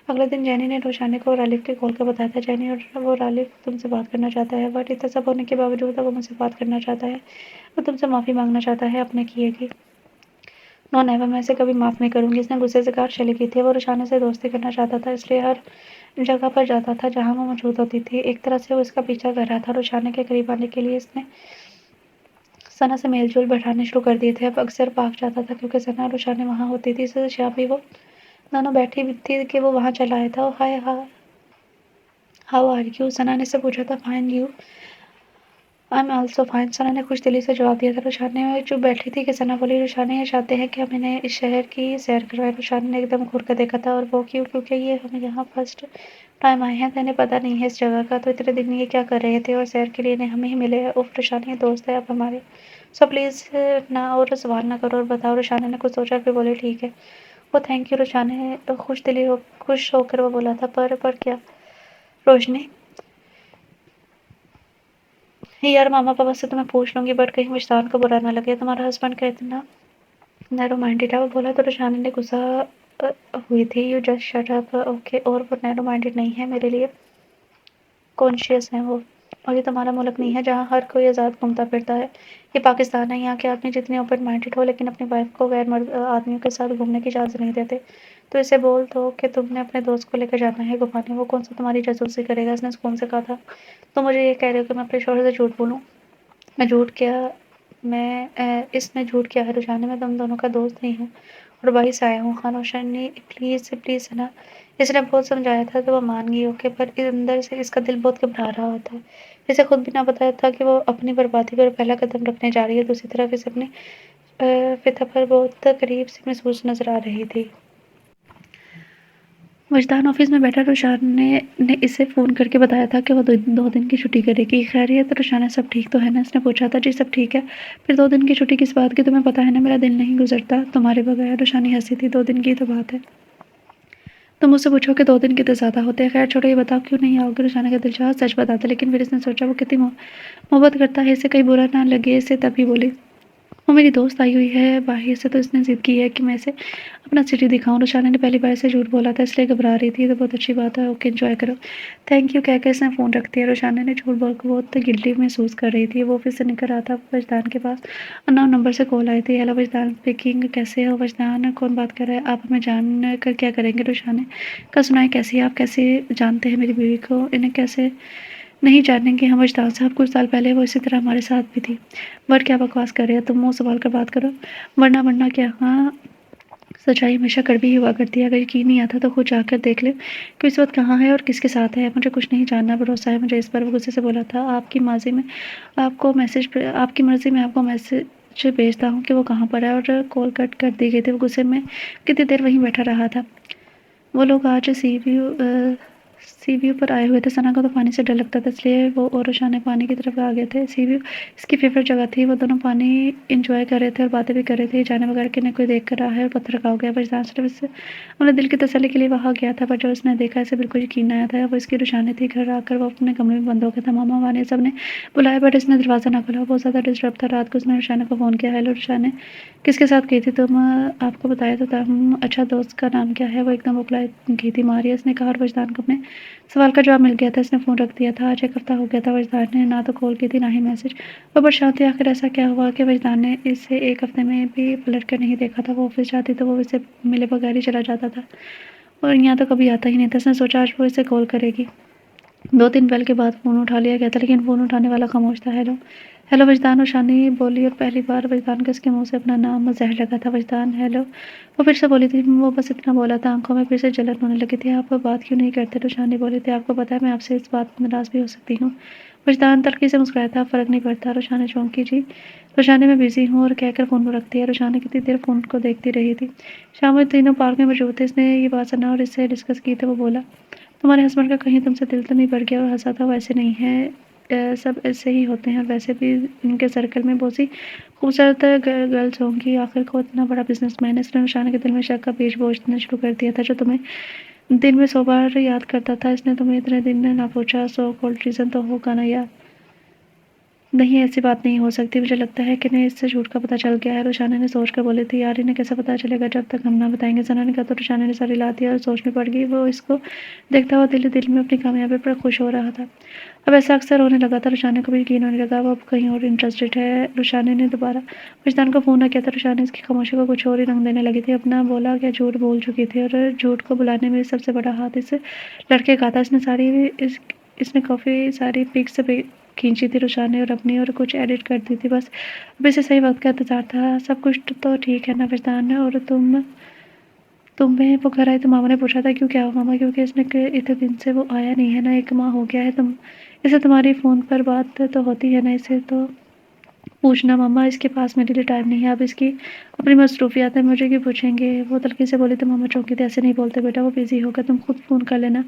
اگلے دن جینی نے روشانہ کو رالف کے کال کا بتایا تھا۔ جینی، اور وہ رالف تم سے بات کرنا چاہتا ہے۔ بٹ اتنا سب ہونے کے باوجود وہ مجھ سے بات کرنا چاہتا ہے۔ وہ تم سے معافی مانگنا چاہتا ہے اپنے کیے کی۔ نو نیور، میں اسے کبھی معاف نہیں کروں گی۔ اس نے غصے سے کہا۔ چلی گئی تھی۔ وہ روشانہ سے دوستی کرنا چاہتا تھا، اس لیے ہر جگہ پر جاتا تھا جہاں وہ موجود ہوتی تھی۔ ایک طرح سے وہ اس کا پیچھا کر رہا تھا۔ روشانہ کے قریب آنے کے لیے اس نے ثنا سے میل جول بڑھانے شروع کر دیے تھے۔ اب اکثر پارک جاتا تھا کیونکہ ثنا اور روشانہ وہاں ہوتی تھی۔ اس شام بھی وہ دونوں بیٹھی تھی کہ وہ وہاں چلا آیا تھا۔ Hi, how are you? Sana نے اس سے پوچھا تھا۔ Fine, you? I am also fine, Sana نے خوش دلی سے جواب دیا تھا۔ روشانہ چپ بیٹھی تھی کہ ثنا بولی، روشانہ یہ چاہتے ہیں کہ ہم انہیں اس شہر کی سیر کروائیں۔ روشانہ نے ایک دم گھور کر دیکھا تھا۔ اور وہ کیوں؟ کیونکہ یہ ہم یہاں فرسٹ ٹائم آئے ہیں، تو انہیں پتہ نہیں ہے اس جگہ کا۔ تو اتنے دن یہ کیا کر رہے تھے؟ اور سیر کے لیے انہیں ہم ہی ملے۔ اوف روشانہ، یہ دوست ہے اب ہمارے، سو پلیز نہ اور سوال نہ کرو اور بتاؤ۔ روشانہ نے کچھ سوچا پھر بولی، ٹھیک ہے۔ وہ تھینک یو۔ روشانہ خوش ہو کر وہ بولا تھا۔ پر کیا؟ روشنی، یار ماما پاپا سے تو میں پوچھ لوں گی، بٹ کہیں وجدان کو برا نہ لگے۔ تمہارا ہسبینڈ کا اتنا نیرو مائنڈیڈ ہے؟ وہ بولا تو روشانہ نے غصہ ہوئی تھی۔ You just shut up, okay? اور وہ نیرو مائنڈیڈ نہیں ہے، میرے لیے کانشیس ہیں وہ۔ اور یہ تمہارا ملک نہیں ہے جہاں ہر کوئی آزاد گھومتا پھرتا ہے۔ یہ پاکستان ہے، یہاں کے آدمی جتنے اوپن مائنڈیڈ ہو لیکن اپنی وائف کو غیر مرد آدمیوں کے ساتھ گھومنے کی اجازت نہیں دیتے۔ تو اسے بول دو کہ تم نے اپنے دوست کو لے کر جانا ہے گھمانے، وہ کون سا تمہاری جاسوسی کرے گا؟ اس نے سکون سے کہا تھا۔ تم مجھے یہ کہہ رہے ہو کہ میں اپنے شوہر سے جھوٹ بولوں؟ میں جھوٹ کیا؟ اس میں جھوٹ کیا ہے روشانہ؟ میں تم دونوں کا دوست نہیں ہوں اور بھائی سے آیا ہوں۔ ہاں روشنی، پلیز ثنا۔ اس نے بہت سمجھایا تھا تو وہ مان گئی، اوکے؟ پر اندر سے اس کا دل بہت گھبرا رہا تھا۔ اسے خود بھی نہ پتا تھا کہ وہ اپنی بربادی پر پہلا قدم رکھنے جا رہی ہے۔ دوسری طرف اسے اپنی فتح پر بہت قریب سے محسوس نظر آ رہی تھی۔ وجدان آفس میں بیٹھا روشانہ نے اسے فون کر کے بتایا تھا کہ وہ 2 دن کی چھٹی کرے گی۔ خیریت روشانہ، سب ٹھیک تو ہے نا؟ اس نے پوچھا تھا۔ جی سب ٹھیک ہے۔ پھر 2 دن کی چھٹی کس بات کی؟ تمہیں پتا ہے نا میرا دل نہیں گزرتا تمہارے بغیر۔ روشانی ہنسی تھی۔ 2 دن کی تو بات ہے، تم مجھ سے پوچھو کہ 2 دن کتنے زیادہ ہوتے ہیں۔ خیر چھوڑو، یہ بتاؤ کیوں نہیں آؤ گے؟ روشانہ کا دل چاہا سچ بتاتا، لیکن پھر اس نے سوچا وہ کتنی محبت کرتا ہے، اسے کہیں برا نہ لگے اسے، تبھی بولی، وہ میری دوست آئی ہوئی ہے باہر سے، تو اس نے ضد کی ہے کہ میں اسے اپنا سٹی دکھاؤں۔ روشانہ نے پہلی بار سے جھوٹ بولا تھا، اس لیے گھبرا رہی تھی۔ یہ تو بہت اچھی بات ہے، اوکے انجوائے کرو۔ تھینک یو کہہ کے اس نے فون رکھ دیا۔ روشانہ نے جھوٹ بول کر بہت گلٹی محسوس کر رہی تھی۔ وہ آفس سے نکل رہا تھا، وجدان کے پاس انون نمبر سے کال آئی تھی۔ ہیلو وجدان اسپیکنگ، کیسے ہو؟ وجدان، کون بات کر رہا ہے؟ آپ ہمیں جان کر کیا کریں گے؟ روشانہ کا سنائیں کیسی ہے آپ؟ کیسے جانتے ہیں میری بیوی کو؟ انہیں کیسے نہیں جانیں گے ہم؟ وجدان صاحب، کچھ سال پہلے وہ اسی طرح ہمارے ساتھ بھی تھی۔ بٹ کیا بکواس کر رہے ہیں تم؟ منہ سنبھال کر بات کرو، ورنہ کیا؟ ہاں، سچائی ہمیشہ کڑوی ہی ہوا کرتی ہے۔ اگر یقین نہیں آتا تو خود جا کر دیکھ لیں کہ اس وقت کہاں ہے اور کس کے ساتھ ہے۔ مجھے کچھ نہیں جاننا، بھروسہ ہے مجھے اس پر۔ وہ غصے سے بولا تھا۔ آپ کی مرضی میں آپ کو میسج بھیجتا ہوں کہ وہ کہاں پر ہے۔ اور کال کٹ کر دی گئی تھی۔ وہ غصے میں کتنی دیر وہیں بیٹھا رہا تھا۔ وہ لوگ آج سی ویو پر آئے ہوئے تھے۔ ثنا کو تو پانی سے ڈر لگتا تھا، اس لیے وہ اور روشانہ پانی کی طرف آ گئے تھے۔ سی ویو اس کی فیوریٹ جگہ تھی۔ وہ دونوں پانی انجوائے کر رہے تھے اور باتیں بھی کر رہے تھے، جانے بغیر کہ انہیں کوئی دیکھ کر رہا ہے اور پتھر رکھا ہو گیا۔ وجدان صرف اس سے اپنے دل کی تسلی کے لیے وہاں گیا تھا، پر جو اس نے دیکھا اسے بالکل یقین نہ آیا تھا۔ وہ اس کی روشانہ تھی۔ گھر آ کر وہ اپنے کمرے میں بند ہو گیا تھا۔ ماما والے سب نے بلایا بٹ اس نے دروازہ نہ کھولا۔ بہت زیادہ ڈسٹرب تھا۔ رات کو اس نے روشانہ کو فون کیا۔ ہیلو روشانہ، کس کے ساتھ گئی تھی تم؟ آپ کو بتایا تو تھا۔ اچھا، دوست کا نام کیا ہے؟ وہ ایک دم بکھلا گئی تھی ماریا، اس نے کہا، اور وجدان کو اپنے سوال کا جواب مل گیا تھا۔ اس نے فون رکھ دیا تھا۔ آج 1 ہفتہ ہو گیا تھا وجدان نے نہ تو کال کی تھی نہ ہی میسج۔ وہ پریشان تھی، آخر ایسا کیا ہوا کہ وجدان نے اسے 1 ہفتے میں بھی پلٹ کر نہیں دیکھا تھا۔ وہ آفس جاتی تو وہ اسے ملے بغیر ہی چلا جاتا تھا اور یہاں تو کبھی آتا ہی نہیں تھا۔ اس نے سوچا آج وہ اسے کال کرے گی۔ 2-3 بیل کے بعد فون اٹھا لیا گیا تھا، لیکن فون اٹھانے والا خاموش تھا۔ ہیلو وجدان، روشانی بولی، اور پہلی بار وجدان کا اس کے منہ سے اپنا نام زہر لگا تھا۔ وجدان، ہیلو، وہ پھر سے بولی تھی۔ وہ بس اتنا بولا تھا، آنکھوں میں پھر سے جلن ہونے لگی تھی۔ آپ بات کیوں نہیں کرتے؟ روشانی بولی تھی۔ آپ کو پتا ہے میں آپ سے اس بات پر ناراض بھی ہو سکتی ہوں۔ وجدان تلخی سے مسکرایا تھا۔ فرق نہیں پڑتا۔ روشانی چونکی، جی روشانی میں بزی ہوں، اور کہہ کر فون کو رکھ دیا۔ روشانی کتنی دیر فون کو دیکھتی رہی تھی۔ شام میں تینوں پارک میں موجود تھے۔ اس نے یہ بات ثنا اور اس سے ڈسکس کی تو وہ بولا، تمہارے ہسبینڈ کا کہیں تم سے دل تو نہیں بھر گیا؟ اور ہنسا تھا۔ وہ ایسے نہیں ہے، سب ایسے ہی ہوتے ہیں، اور ویسے بھی ان کے سرکل میں بہت سی خوبصورت گرلز ہوں گی، آخر کو اتنا بڑا بزنس مین ہے۔ اس نے رشانہ کے دل میں شک کا بیج بوجھنا شروع کر دیا تھا، جو تمہیں دن میں 100 بار یاد کرتا تھا۔ اس نے تمہیں اتنے دن نہ پوچھا، سو کولڈ ریزن تو ہوگا نا یار؟ نہیں، ایسی بات نہیں ہو سکتی، مجھے لگتا ہے کہ انہیں اس سے جھوٹ کا پتہ چل گیا ہے، رشانہ نے سوچ کر بولی تھی۔ یار انہیں کیسا پتہ چلے گا جب تک ہم نہ بتائیں گے، ثنا نے کہا تو رشانہ نے سر ہلا دیا اور سوچ میں پڑ گئی۔ وہ اس کو دیکھتا ہوا دل میں اپنی کامیابی پر خوش ہو رہا تھا۔ اب ایسا اکثر ہونے لگا تھا، رشانہ کو بھی یقین ہونے لگا وہ اب کہیں اور انٹرسٹڈ ہے۔ رشانہ نے دوبارہ وجدان کو فون نہ کیا تھا، رشانہ اس کی خاموشی کو کچھ اور ہی رنگ دینے لگی تھی۔ اپنا بولا کیا جھوٹ بول چکی تھی، اور جھوٹ کو بلانے میں سب سے بڑا ہاتھ اس لڑکے کا تھا۔ اس نے کافی ساری پکس کھینچی تھی رشانہ اور اپنی، اور کچھ ایڈٹ کر دی تھی، بس اب اسے صحیح وقت کا انتظار تھا۔ سب کچھ تو ٹھیک ہے نا وجدان؟ اور تمہیں وہ گھر آئی تو ماما نے پوچھا تھا کیوں، کیا ہوا ماما؟ کیونکہ اس نے اتنے دن سے وہ آیا نہیں ہے نا، 1 ماہ ہو گیا ہے۔ اسے تمہاری فون پر بات تو ہوتی ہے نا، اسے تو پوچھنا ماما، اس کے پاس میرے لیے ٹائم نہیں ہے، اب اس کی اپنی مصروفیات ہیں، مجھے کیوں پوچھیں گے؟ وہ تلخی سے بولی تو ماما چونکی تھی۔ ایسے نہیں بولتے بیٹا، وہ بزی ہوگا، تم خود فون کر لینا۔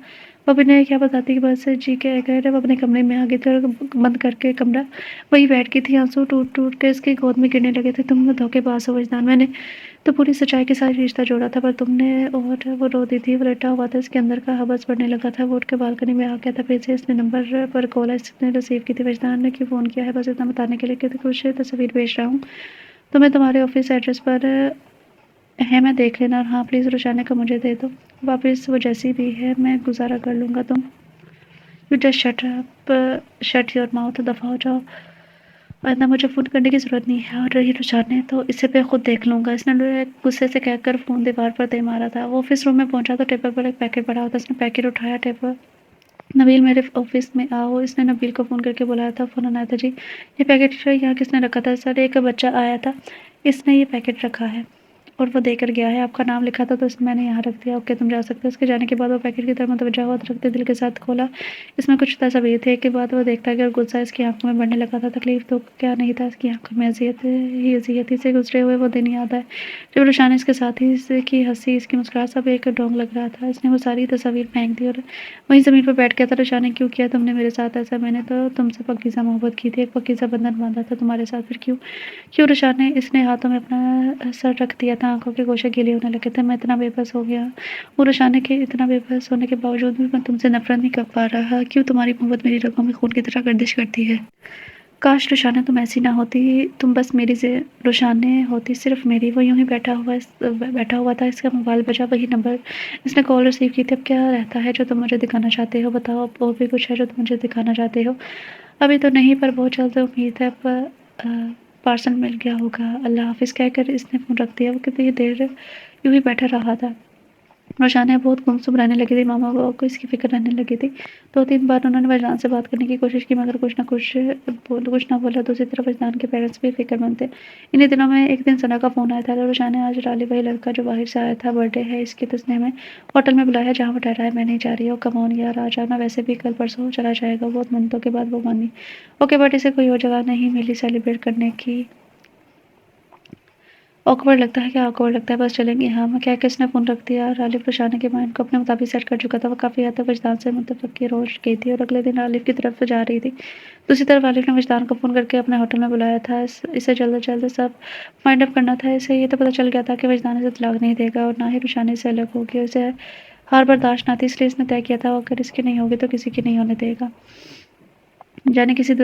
وہ اب انہیں کیا بتاتی کہ بس جی کے گئے۔ وہ اپنے کمرے میں آ گئی تھی اور بند کر کے کمرہ وہی بیٹھ گئی تھی، آنسو ٹوٹ ٹوٹ کے اس کی گود میں گرنے لگے تھے۔ تم دھوکے باز ہو وجدان، میں نے تو پوری سچائی کے ساتھ رشتہ جوڑا تھا، پر تم نے۔ اور وہ رو دی تھی، وہ لیٹا ہوا تھا، اس کے اندر کا حبس بڑھنے لگا تھا۔ وہ اٹھ کے بالکنی میں آ گیا تھا، پھر سے اس نے نمبر پر کال اس نے ریسیو کی تھی۔ وجدان نے کیوں فون کیا ہے؟ بس اتنا بتانے کے لیے کہ کچھ تصویر بھیج رہا ہوں تمہیں، تمہارے آفس ایڈریس پر ہے، میں دیکھ لینا، اور ہاں پلیز رشانہ کا مجھے دے دو واپس، وہ جیسی بھی ہے میں گزارا کر لوں گا۔ تم you just shut up, shut your mouth, دفعہ ہو جاؤ، ورنہ مجھے فون کرنے کی ضرورت نہیں ہے، اور رہی رشانہ تو اسے میں خود دیکھ لوں گا۔ اس نے غصے سے کہہ کر فون دیوار پر دے مارا تھا۔ وہ آفس روم میں پہنچا تو ٹیبل پر ایک پیکٹ پڑا ہوتا، اس نے پیکٹ اٹھایا۔ نبیل میرے آفس میں آؤ، اس نے نبیل کو فون کر کے بلایا تھا۔ فون آیا تھا، جی یہ پیکٹ یہاں کس نے رکھا تھا؟ سر ایک بچہ آیا تھا، اس نے یہ پیکٹ رکھا ہے اور وہ دے کر گیا ہے، آپ کا نام لکھا تھا تو میں نے یہاں رکھ دیا، اوکے تم جا سکتے ہو۔ اس کے جانے کے بعد وہ پیکٹ کی طرف متوجہ ہوا، رکھتے دل کے ساتھ کھولا، اس میں کچھ تصاویر تھے۔ ایک کے بعد وہ دیکھتا گیا اور غصہ اس کی آنکھوں میں بڑھنے لگا تھا۔ تکلیف تو کیا نہیں تھا، اس کی آنکھوں میں اذیت سے گزرے ہوئے وہ دن یاد آئے جب رشانہ اس کے ساتھ ہی، اس کی ہنسی، اس کی مسکراہٹ، سب ایک ڈھونگ لگ رہا تھا۔ اس نے وہ ساری تصاویر پھینک دی اور وہیں زمین پر بیٹھ گیا تھا۔ رشانہ کیوں کیا تم نے میرے ساتھ ایسا؟ میں نے تو تم سے پاکیزہ محبت کی تھی، ایک پاکیزہ بندھن باندھا تھا تمہارے ساتھ، پھر کیوں رشانہ؟ اس نے ہاتھوں میں اپنا سر رکھ دیا تھا، آنکھوں کے گوشے گیلے ہونے لگے تھے۔ میں اتنا بے بس ہو گیا ہوں رشانہ کے، اتنا بے بس ہونے کے باوجود بھی میں تم سے نفرت نہیں کر پا رہا۔ کیوں تمہاری محبت میری رگوں میں خون کی طرح گردش کرتی ہے؟ کاش رشانہ تم ایسی نہ ہوتی، تم بس میری رشانہ ہوتی، صرف میری۔ وہ یوں ہی بیٹھا ہوا تھا، اس کا موبائل بجا، وہی نمبر، اس نے کال ریسیو کی تھی۔ اب کیا رہتا ہے جو تم مجھے دکھانا چاہتے ہو؟ بتاؤ، اب اور بھی کچھ ہے جو تم مجھے دکھانا چاہتے ہو؟ ابھی تو نہیں، پر بہت جلد امید ہے، پارسل مل گیا ہوگا، اللہ حافظ کہہ کر اس نے فون رکھ دیا۔ وہ کتنی دیر یوں ہی بیٹھا رہا تھا، رشانہ بہت گمسم رہنے لگی تھی، ماما بابا کو اس کی فکر رہنے لگی تھی۔ 2-3 بار انہوں نے وجدان سے بات کرنے کی کوشش کی، مگر کچھ نہ بولا۔ دوسری طرف وجدان کے پیرنٹس بھی فکر مند تھے۔ انہی دنوں میں ایک دن ثنا کا فون آیا تھا، رشانہ آج رالی وہی لڑکا جو باہر سے آیا تھا، برتھ ڈے ہے اس کی، تو اس نے ہمیں ہوٹل میں بلایا جہاں وہ ٹھہرا ہے، میں نہیں جا رہی ہوں، کم آن یار آ جانا، ویسے بھی کل پرسوں چلا جائے گا۔ بہت منتوں کے بعد وہ مانی، اوکے بٹ اسے کوئی اور جگہ نہیں ملی سیلیبریٹ کرنے کی؟ آکورڈ لگتا ہے، کیا آکورڈ لگتا ہے؟ بس چلیں گے ہاں، میں کہہ کے اس نے فون رکھ دیا۔ غالب رشانہ کے مائنڈ کو اپنے مطابق سیٹ کر چکا تھا، وہ کافی حد تک وجدان سے متفق ہو گئی تھی اور اگلے دن غالب کی طرف جا رہی تھی۔ دوسری طرف غالب نے وجدان کو فون کر کے اپنے ہوٹل میں بلایا تھا، اسے جلد از جلد سب مائنڈ اپ کرنا تھا۔ اسے یہ تو پتہ چل گیا تھا کہ وجدان اسے طلاق نہیں دے گا اور نہ ہی رشانہ سے الگ ہوگی، اسے ہار برداشت نہ تھی، اس لیے اس نے طے کیا تھا اگر اس کی نہیں ہوگی تو کسی کی نہیں ہونے دے گا۔ جانے کسی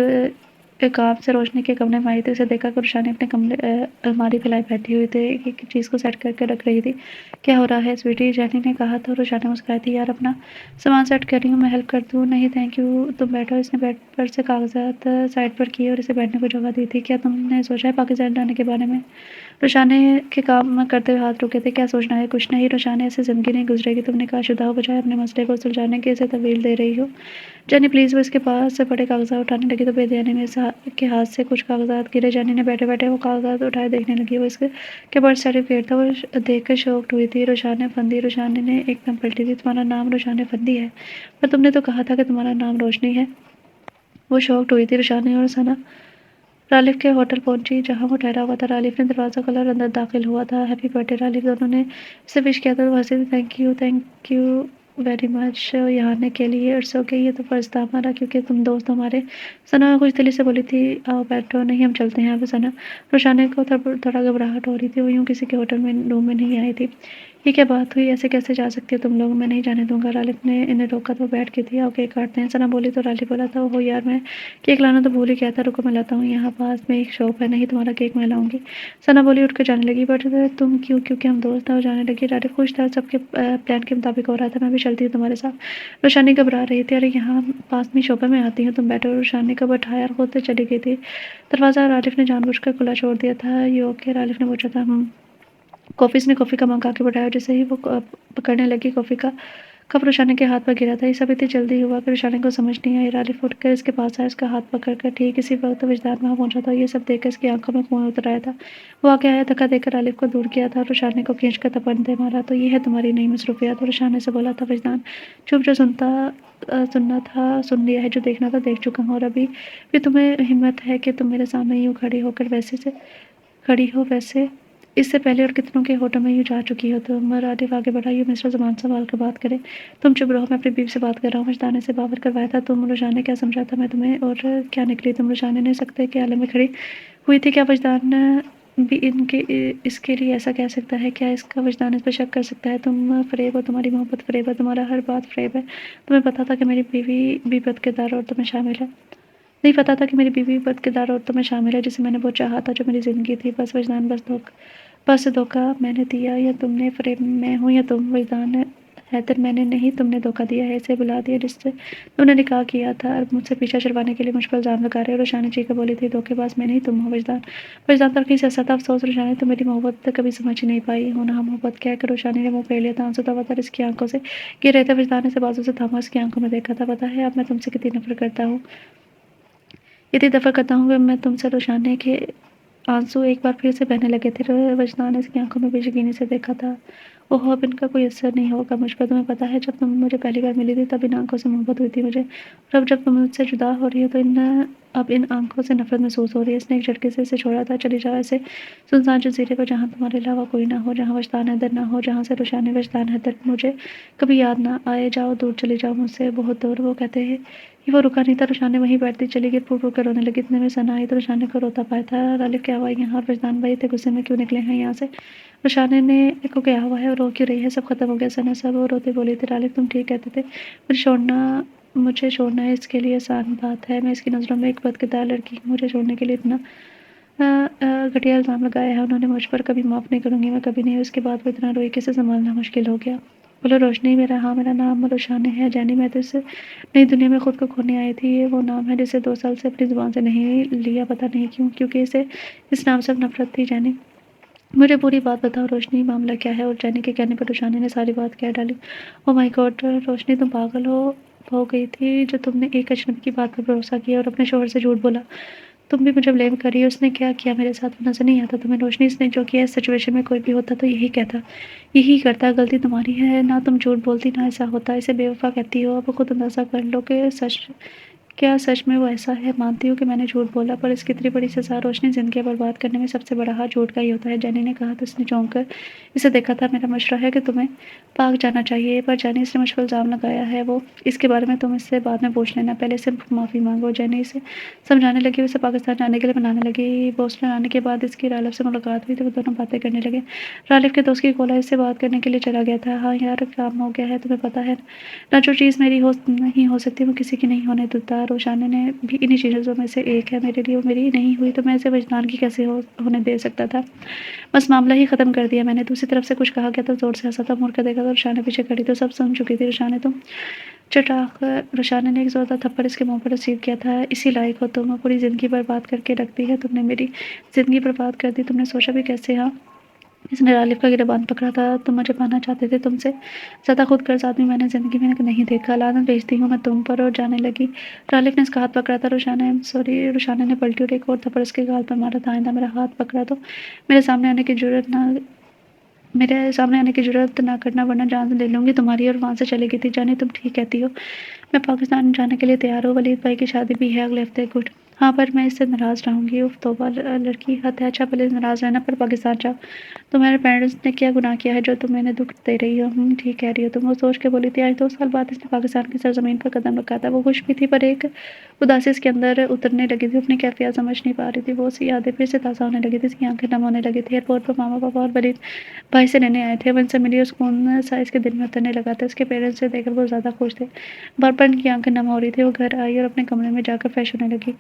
کام سے روشنی کے کمرے میں آئی تھی، اسے دیکھا کہ رشانہ اپنے الماری پھیلائے بیٹھی ہوئی تھی، ایک چیز کو سیٹ کر کے رکھ رہی تھی۔ کیا ہو رہا ہے سویٹی؟ جینی نے کہا تو رشانہ مسکرائی تھی، یار اپنا سامان سیٹ کر رہی ہوں، میں ہیلپ کر دوں؟ نہیں تھینک یو، تم بیٹھو۔ اس نے بیڈ پر سے کاغذات سائڈ پر کیے اور اسے بیٹھنے کو جگہ دی تھی۔ کیا تم نے سوچا ہے پاکستان جانے کے بارے میں؟ رشانہ کے کام کرتے ہوئے ہاتھ رکے تھے۔ کیا سوچنا ہے؟ کچھ نہیں رشانہ، ایسے زندگی نہیں گزرے گی، تم نے کہا شدہ ہو بجائے اپنے مسئلے کو سلجھانے کے اسے طویل دے رہی ہو۔ جینی پلیز، وہ اس کے پاس سے بڑے کاغذات اٹھانے لگی تو بے دھیانی میں کے ہاتھ سے کچھ کاغذات گرے۔ جینی نے بیٹھے بیٹھے وہ کاغذات اٹھائے دیکھنے لگی، وہ اس کے برتھ سرٹیفکیٹ تھا، وہ دیکھ کر شاکڈ ہوئی تھی۔ رشانہ فندی، رشانہ نے ایک دم پلٹی تھی، تمہارا نام رشانہ فندی ہے؟ پر تم نے تو کہا تھا کہ تمہارا نام روشنی ہے۔ وہ شاکڈ ہوئی تھی۔ رشانہ اور ثنا رالف کے ہوٹل پہنچی جہاں وہ ٹھہرا ہوا تھا۔ رالف نے دروازہ کھولا اور اندر داخل ہوا تھا۔ ہیپی برتھ ڈے رالف، دونوں نے اسے وش کیا تھا، وہ ہنسی تھی۔ تھینک یو ویری مچ یہاں آنے کے لیے. اٹس اوکے, یہ تو فرض تھا ہمارا کیونکہ تم دوست ہو ہمارے. ثنا خوش دلی سے بولی تھی. آؤ بیٹھو. نہیں ہم چلتے ہیں اب ثنا. روشانی کو تھوڑا گھبراہٹ ہو رہی تھی. وہ یوں کسی کے ہوٹل میں روم میں نہیں آئی تھی. یہ کیا بات ہوئی, ایسے کیسے جا سکتی ہو تم لوگ؟ میں نہیں جانے دوں گا. رالف نے انہیں روکا تو وہ بیٹھ کے تھی. آؤ کیک کاٹتے ہیں. ثنا بولی تو رالف بولا تھا. اوہ یار, میں کیک لانا تو بھول ہی گیا تھا. رکو میں لاتا ہوں. یہاں پاس میں ایک شاپ ہے. نہیں تمہارا کیک میں لاؤں گی. ثنا بولی اٹھ کر جانے لگی. بٹ تم کیوں؟ کیونکہ ہم دوست ہیں. اور جانے لگی. رالف خوش تھا. سب کے پلان کے مطابق ہو رہا تھا. میں بھی چلتی ہوں تمہارے ساتھ. روشانی گھبرا رہی تھی. ارے یہاں پاس میں شاپ ہے, میں آتی ہوں, تم بیٹھو. روشانی کو بٹھایا اور خود چلی گئی تھی. دروازہ رالف نے جان بوجھ کر کھلا چھوڑ دیا تھا. یہ اوکے, رالف نے پوچھا تھا. کافی نے کافی کا مگ آ کے بٹھایا. جیسے ہی وہ پکڑنے لگی, کافی کا کپ روشانی کے ہاتھ پر گرا تھا. یہ سب اتنی جلدی ہوا کہ روشانی کو سمجھ نہیں آئی. رالف اٹھ کر اس کے پاس آیا. اس کا ہاتھ پکڑ کر ٹھیک اسی وقت وجدان وہاں پہنچا تھا. یہ سب دیکھ کر اس کی آنکھوں میں خون اتر آیا تھا. وہ آگے آیا, دھکا دے کر رالف کو دور کیا تھا. روشانی کو کھینچ کر تھپڑ دے مارا. تو یہ ہے تمہاری نئی مصروفیات. روشانی سے بولا تھا وجدان. چپ, جو سننا تھا سن لیا ہے, جو دیکھنا تھا دیکھ چکا ہوں. اور ابھی بھی تمہیں ہمت ہے کہ تم میرے سامنے یوں کھڑی ہو ویسے اس سے پہلے اور کتنوں کے ہوٹل میں یوں جا چکی ہو تم. رالف آگے بڑھا. یوں مسٹر زمان سنبھال کر بات کرے. تم چپ رہو, میں اپنی بیوی سے بات کر رہا ہوں. وجدان نے اسے باور کروایا تھا. تم روشانی کیا سمجھا تھا میں تمہیں, اور کیا نکلی تم؟ روشانی نے سکتے کے عالم میں کھڑی ہوئی تھی. کیا وجدان بھی اس کے لیے ایسا کہہ سکتا ہے؟ کیا اس کا وجدان اس پر شک کر سکتا ہے؟ تم فریب ہو, تمہاری محبت فریب ہے, تمہارا ہر بات فریب ہے. تمہیں پتا تھا کہ میری بیوی بھی بد کردار عورتوں میں شامل ہے. نہیں پتا تھا کہ میری بیوی بد کردار عورتوں میں شامل ہے, جسے میں نے بہت چاہا تھا, جو میری زندگی تھی. بس وجدان, بس دھوکا میں نے دیا, یا تم نے فریب میں ہوں یا تم. وجدان حیدر, میں نے نہیں, تم نے دھوکا دیا ہے. اسے بلا دیا جس سے تم نے نکاح کیا تھا, اور مجھ سے پیچھا چھڑوانے کے لیے مجھ پر الزام لگا رہے ہو. روشانی چیخ کر بولی تھی. دھوکے باز میں نہیں, تم ہو وجدان تلخی سے ہنسا تھا. افسوس روشانی, تم میری محبت کبھی سمجھ نہیں پائی ہو نا. محبت کہہ کر روشانی نے منہ پھیر لیا تھا. آنسو دوا اس کی آنکھوں سے گر رہے تھے. وجدان نے اسے بازو سے تھاما, اس کی آنکھوں میں دیکھا تھا. پتا ہے اب میں تم سے کتنی نفرت کرتا ہوں, اتنی دفعہ کرتا ہوں کہ میں تم سے. روشانی کے آنسو ایک بار پھر سے بہنے لگے تھے. وجدان نے اس کی آنکھوں میں بے یقینی سے دیکھا تھا. اوہ, اب ان کا کوئی اثر نہیں ہوگا مجھ پر. تمہیں پتا ہے, جب تم مجھے پہلی بار ملی تھی تب ان آنکھوں سے محبت ہوئی تھی مجھے, اور اب جب تم مجھ سے جدا ہو رہی ہو تو اب ان آنکھوں سے نفرت محسوس ہو رہی ہے. اس نے ایک جھٹکے سے اسے چھوڑا تھا. چلی جاؤ ایسے سنسان جزیرے پر, جہاں تمہارے علاوہ کوئی نہ ہو, جہاں وجدان حیدر نہ ہو, جہاں سے روشانی وجدان حیدر مجھے کبھی یاد نہ آئے. جاؤ, دور چلی جاؤ مجھ سے, بہت دور. وہ کہتے ہیں کہ وہ رکا نہیں تھا. روشانی وہیں بیٹھتی چلی گئی. پھوٹ پھوٹ کر رونے لگی. اتنے میں ثنا آئی تو روشانی کو روتا پایا تھا. رالف کیا ہوا یہاں؟ اور وجدان بھائی اتنے غصے میں کیوں نکلے ہیں یہاں سے؟ روشانی نے کو کیا ہوا ہے, اور رو کیوں رہی ہے؟ سب ختم ہو گیا ثنا. سب وہ روتے بولی تھی. رالف تم ٹھیک کہتے تھے, مجھے چھوڑنا ہے اس کے لیے آسان بات ہے. میں اس کی نظروں میں ایک بد کردار لڑکی ہوں. مجھے چھوڑنے کے لیے اتنا گھٹیا الزام لگایا ہے انہوں نے مجھ پر. کبھی معاف نہیں کروں گی میں, کبھی نہیں. اس کے بعد وہ اتنا روئی کہ اسے سنبھالنا مشکل ہو گیا. بولو روشنی. میرا نام روشانی ہے. جینی, میں تو اس نئی دنیا میں خود کو کھونے آئی تھی. یہ وہ نام ہے جسے 2 سال سے اپنی زبان سے نہیں لیا. پتا نہیں کیوں, کیونکہ اسے اس نام سے نفرت تھی. جینی, مجھے پوری بات بتاؤ روشنی, معاملہ کیا ہے؟ اور جینی کے کہنے پر روشانی نے ساری بات کہہ ڈالی. او مائی گاڈ روشنی, تم پاگل ہو گئی تھی جو تم نے ایک اجنبی کی بات پر بھروسہ کیا اور اپنے شوہر سے جھوٹ بولا. تم بھی مجھے بلیم کر رہی ہو. اس نے کیا کیا میرے ساتھ, نظر نہیں آتا تمہیں روشنی؟ اس نے جو کیا, اس سچویشن میں کوئی بھی ہوتا تو یہی کرتا. غلطی تمہاری ہے, نہ تم جھوٹ بولتی نہ ایسا ہوتا. اسے بے وفا کہتی ہو. اب خود اندازہ کر لو کہ کیا سچ میں وہ ایسا ہے؟ مانتی ہوں کہ میں نے جھوٹ بولا, پر اس کی اتنی بڑی سزا. روشنی, زندگی برباد کرنے میں سب سے بڑا ہاتھ جھوٹ کا ہی ہوتا ہے. جینی نے کہا تو اس نے چونک کر اسے دیکھا تھا. میرا مشورہ ہے کہ تمہیں پاک جانا چاہیے. پر جینی, اس نے مجھ پر الزام لگایا ہے. وہ اس کے بارے میں تم اس سے بعد میں پوچھ لینا, پہلے سے معافی مانگو. جینی اسے سمجھانے لگی. اسے پاکستان جانے کے لیے منانے لگی. بوسٹن آنے کے بعد اس کی رالف سے ملاقات ہوئی تو وہ دونوں باتیں کرنے لگے. رالف کے دوست کی کال آئی, اس سے بات کرنے کے لیے چلا گیا تھا. ہاں یار, کام ہو گیا ہے. تمہیں پتا ہے نہ, جو چیز میری نہیں ہو سکتی وہ کسی کی نہیں ہونے دیتا. روشانی نے بھی انہی چیزوں میں سے ایک ہے میرے لیے. وہ میری نہیں ہوئی تو میں اسے وجدان کی کیسے ہونے دے سکتا تھا؟ بس معاملہ ہی ختم کر دیا میں نے. دوسری طرف سے کچھ کہا گیا تو زور سے ہنسا تھا. مڑ کر دیکھا تو روشانی پیچھے کھڑی تو سب سن چکی تھی. روشانی, تم چٹاک. روشانی نے ایک زوردار تھپڑ اس کے منہ پر رسید کیا تھا. اسی لائق ہو تم, پوری زندگی برباد کر کے رکھ دی ہے تم نے. میری زندگی برباد کر دی. تم نے سوچا بھی کیسے؟ ہاں, اس نے رالف کا گریبان پکڑا تھا. تم مجھے پانا چاہتے تھے. تم سے زیادہ خود غرض آدمی میں نے زندگی میں نہیں دیکھا. لعنت بھیجتی ہوں میں تم پر. اور جانے لگی. رالف نے اس کا ہاتھ پکڑا تھا. روشانی, سوری. روشانی نے پلٹی اور ایک اور تھپڑ اس کے گال پر مارا تھا. آئندہ میرا ہاتھ پکڑا تو میرے سامنے آنے کی جرات نہ کرنا, ورنہ جان لے لوں گی تمہاری. اور وہاں سے چلی گئی تھی. جانی, تم ٹھیک کہتی ہو. میں پاکستان جانے کے لیے تیار ہوں. ولید بھائی کی شادی بھی ہے اگلے ہفتے. گڈ. ہاں پر میں اس سے ناراض رہوں گی۔ اف توبہ لڑکی، حد ہے، اچھا پلیز ناراض رہنا پر پاکستان جاؤ۔ تمہارے پیرنٹس نے کیا گناہ کیا ہے جو تم انہیں دکھ دے رہی ہو؟ ٹھیک کہہ رہی ہو تم، وہ سوچ کے بولی تھی۔ آج 2 سال بعد اس نے پاکستان کی سرزمین پر قدم رکھا تھا۔ وہ خوش بھی تھی پر ایک اداسی اس کے اندر اترنے لگی تھی، اپنی کیفیت سمجھ نہیں پا رہی تھی۔ وہ سی یادیں پھر سے تازہ ہونے لگی تھی، اس کی آنکھیں نم ہونے لگی تھی۔ ایئرپورٹ پر ماما پاپا اور ولید بھائی سے لینے آئے تھے، وہ ان سے ملی اور سکون سا اس کے دل میں اترنے لگا تھا۔ اس کے پیرنٹس سے دیکھ کر وہ زیادہ خوش تھے، بار بار ان کی آنکھیں نم ہو رہی تھی۔ وہ گھر آئی اور اپنے کمرے میں جا کر فریش ہونے لگی۔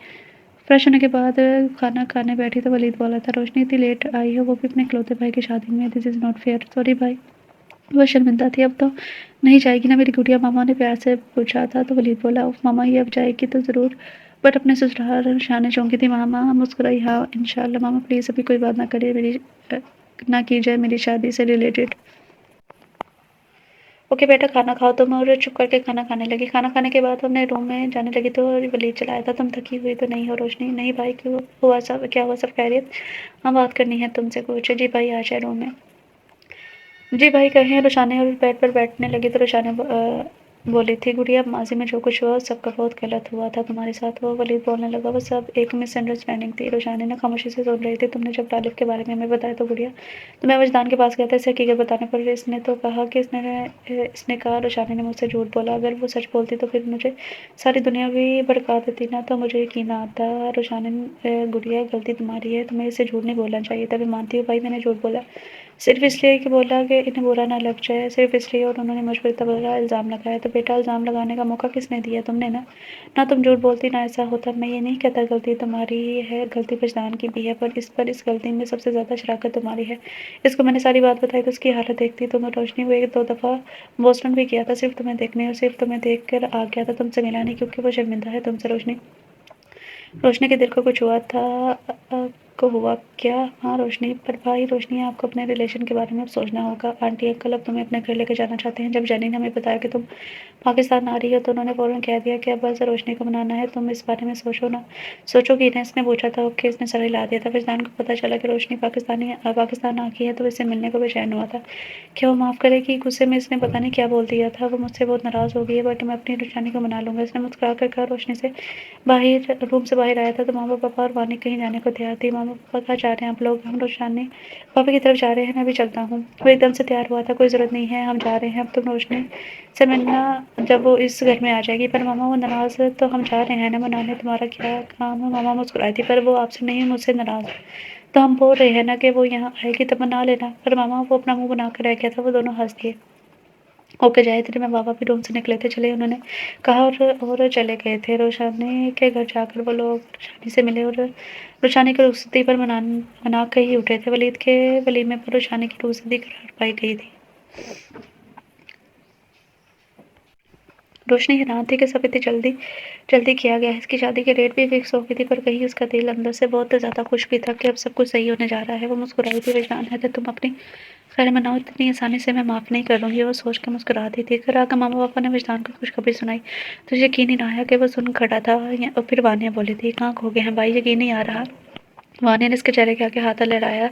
فریش ہونے کے بعد کھانا کھانے بیٹھی تو ولید بولا تھا، روشنی اتنی لیٹ آئی ہے، وہ بھی اپنے اکلوتے بھائی کی شادی میں۔ دس از ناٹ فیئر، سوری بھائی۔ وہ شرمندہ تھی۔ اب تو نہیں جائے گی نا میری گڑیا؟ ماما نے پیار سے پوچھا تھا تو ولید بولا، اوف ماما یہ اب جائے گی تو ضرور، بٹ اپنے سسرال شانے چونکی تھی۔ ماما مسکرائی، ہاں انشاءاللہ ماما پلیز ابھی کوئی بات نہ کریے، میری نہ کی جائے میری شادی سے ریلیٹڈ۔ اوکے بیٹا کھانا کھاؤ تم، اور چپ کر کے کھانا کھانے لگی۔ کھانا کھانے کے بعد اپنے روم میں جانے لگی تو ولید چلایا تھا، تم تھکی ہوئی تو نہیں ہو روشنی؟ نہیں بھائی، کیوں ہوا؟ کیا ہوا؟ سب خیریت؟ ہاں بات کرنی ہے تم سے کچھ۔ جی بھائی آ جائے روم میں۔ جی بھائی کہیں؟ روشانی اور بیڈ پر بیٹھنے لگی تو روشانی بولی تھی، گڑیا ماضی میں جو کچھ ہوا سب کا بہت غلط ہوا تھا تمہارے ساتھ۔ وہ ولید بولنے لگا، وہ سب ایک مس انڈرسٹینڈنگ تھی۔ روشانی نے خاموشی سے سن رہی تھی۔ تم نے جب طالب کے بارے میں ہمیں بتایا تو گڑیا تمہیں وجدان کے پاس گیا تھا اسے حقیقت بتانے پر۔ اس نے تو کہا کہ اس نے کہا روشانی نے مجھ سے جھوٹ بولا، اگر وہ سچ بولتی تو پھر مجھے ساری دنیا بھی بھڑکا دیتی نا، تو مجھے یقین آتا۔ روشانی گڑیا غلطی تمہاری ہے، تمہیں اسے جھوٹ نہیں بولنا چاہیے تھا۔ میں مانتی ہوں بھائی میں نے جھوٹ بولا، صرف اس لیے کہ بولا کہ انہیں برا نہ لگ جائے، صرف اس لیے، اور انہوں نے مجھ پر تباہی الزام لگایا۔ تو بیٹا الزام لگانے کا موقع کس نے دیا؟ تم نے نا۔ نہ تم جھوٹ بولتی نہ ایسا ہوتا۔ میں یہ نہیں کہتا غلطی تمہاری ہے، غلطی وجدان کی بھی ہے، پر اس غلطی میں سب سے زیادہ شراکت تمہاری ہے۔ اس کو میں نے ساری بات بتائی تو اس کی حالت دیکھتی تم اور روشنی۔ وہ 1-2 دفعہ بوسٹن بھی گیا تھا صرف تمہیں دیکھنے، اور صرف تمہیں دیکھ کر آ گیا تھا، تم سے ملا نہیں کیونکہ وہ شرمندہ ہے تم سے۔ روشنی کے دل کو کچھ ہوا تھا۔ کو ہوا کیا؟ ہاں روشنی، پر بھائی روشنی آپ کو اپنے ریلیشن کے بارے میں اب سوچنا ہوگا۔ آنٹی انکل اب تمہیں اپنے گھر لے کے جانا چاہتے ہیں۔ جب جینی نے ہمیں بتایا کہ تم پاکستان آ رہی ہو تو انہوں نے فوراً کہہ دیا کہ اب بس روشنی کو منانا ہے، تم اس بارے میں سوچو گی نا؟ اس نے پوچھا تھا۔ اوکے، اس نے سر ہلا دیا تھا۔ وجدان کو پتہ چلا کہ روشنی پاکستان آ گئی ہے تو اس سے ملنے کو بے چین ہوا تھا۔ کیا وہ معاف کرے گی؟ غصے میں اس نے پتہ نہیں کیا بول دیا تھا۔ وہ مجھ سے بہت ناراض ہو گئی ہے، بٹ میں اپنی روشنی کو منا لوں گا، اس نے مسکرا کر کہا۔ روشنی سے روم سے باہر آیا تھا تو ماما پاپا اور وانی کہیں جانے کو تیار تھی۔ ماما پاپا کہاں جا رہے ہیں آپ لوگ؟ ہم روشنی پاپا کی طرف جا رہے ہیں، میں بھی چلتا ہوں۔ وہ ایک دم سے تیار ہوا تھا، کوئی ضرورت نہیں ہے، ہم جا رہے ہیں، اب تم روشنی سے ملنا جب وہ اس گھر میں آ جائے گی۔ پر ماما وہ ناراض تو ہم جا رہے ہیں نا منانے، تمہارا کیا کام ہے؟ ماما مسکرائی تھی، پر وہ آپ سے نہیں مجھ سے ناراض ہے، تو ہم بول رہے ہیں نا کہ وہ یہاں آئے گی تب منا لینا۔ پر ماما وہ اپنا منہ بنا کر رہ گیا تھا، وہ دونوں ہنس دیے۔ اوکے جائے تھے، میں بابا بھی روم سے نکلے تھے، چلے انہوں نے کہا، اور چلے گئے تھے۔ روشانی کے گھر جا کر وہ لوگ روشانی سے ملے اور روشانی کی رخصتی پر منا کے ہی اٹھے تھے۔ ولید کے ولیمے پر روشانی کی رخصتی قرار پائی گئی تھی۔ روشنی حیران تھی کہ سب اتنی جلدی کیا گیا ہے، اس کی شادی کی ڈیٹ بھی فکس ہو گئی تھی، پر کہیں اس کا دل اندر سے بہت زیادہ خوش بھی تھا کہ اب سب کچھ صحیح ہونے جا رہا ہے۔ وہ مسکرائی تھی، وجدان ہے تم اپنی خیر مناؤ، اتنی آسانی سے میں معاف نہیں کروں گی، وہ سوچ کے مسکرا دی تھی۔ گھر آ کر ماما پاپا نے وجدان کو خوشخبری سنائی تو یقین ہی نہ آیا کہ وہ سن کھڑا تھا، اور پھر وانیہ بولی تھی، کہاں کھو گئے ہیں بھائی؟ یقین نہیں آ رہا۔ وانیہ نے اس کے چہرے کے آگے ہاتھ لہرایا۔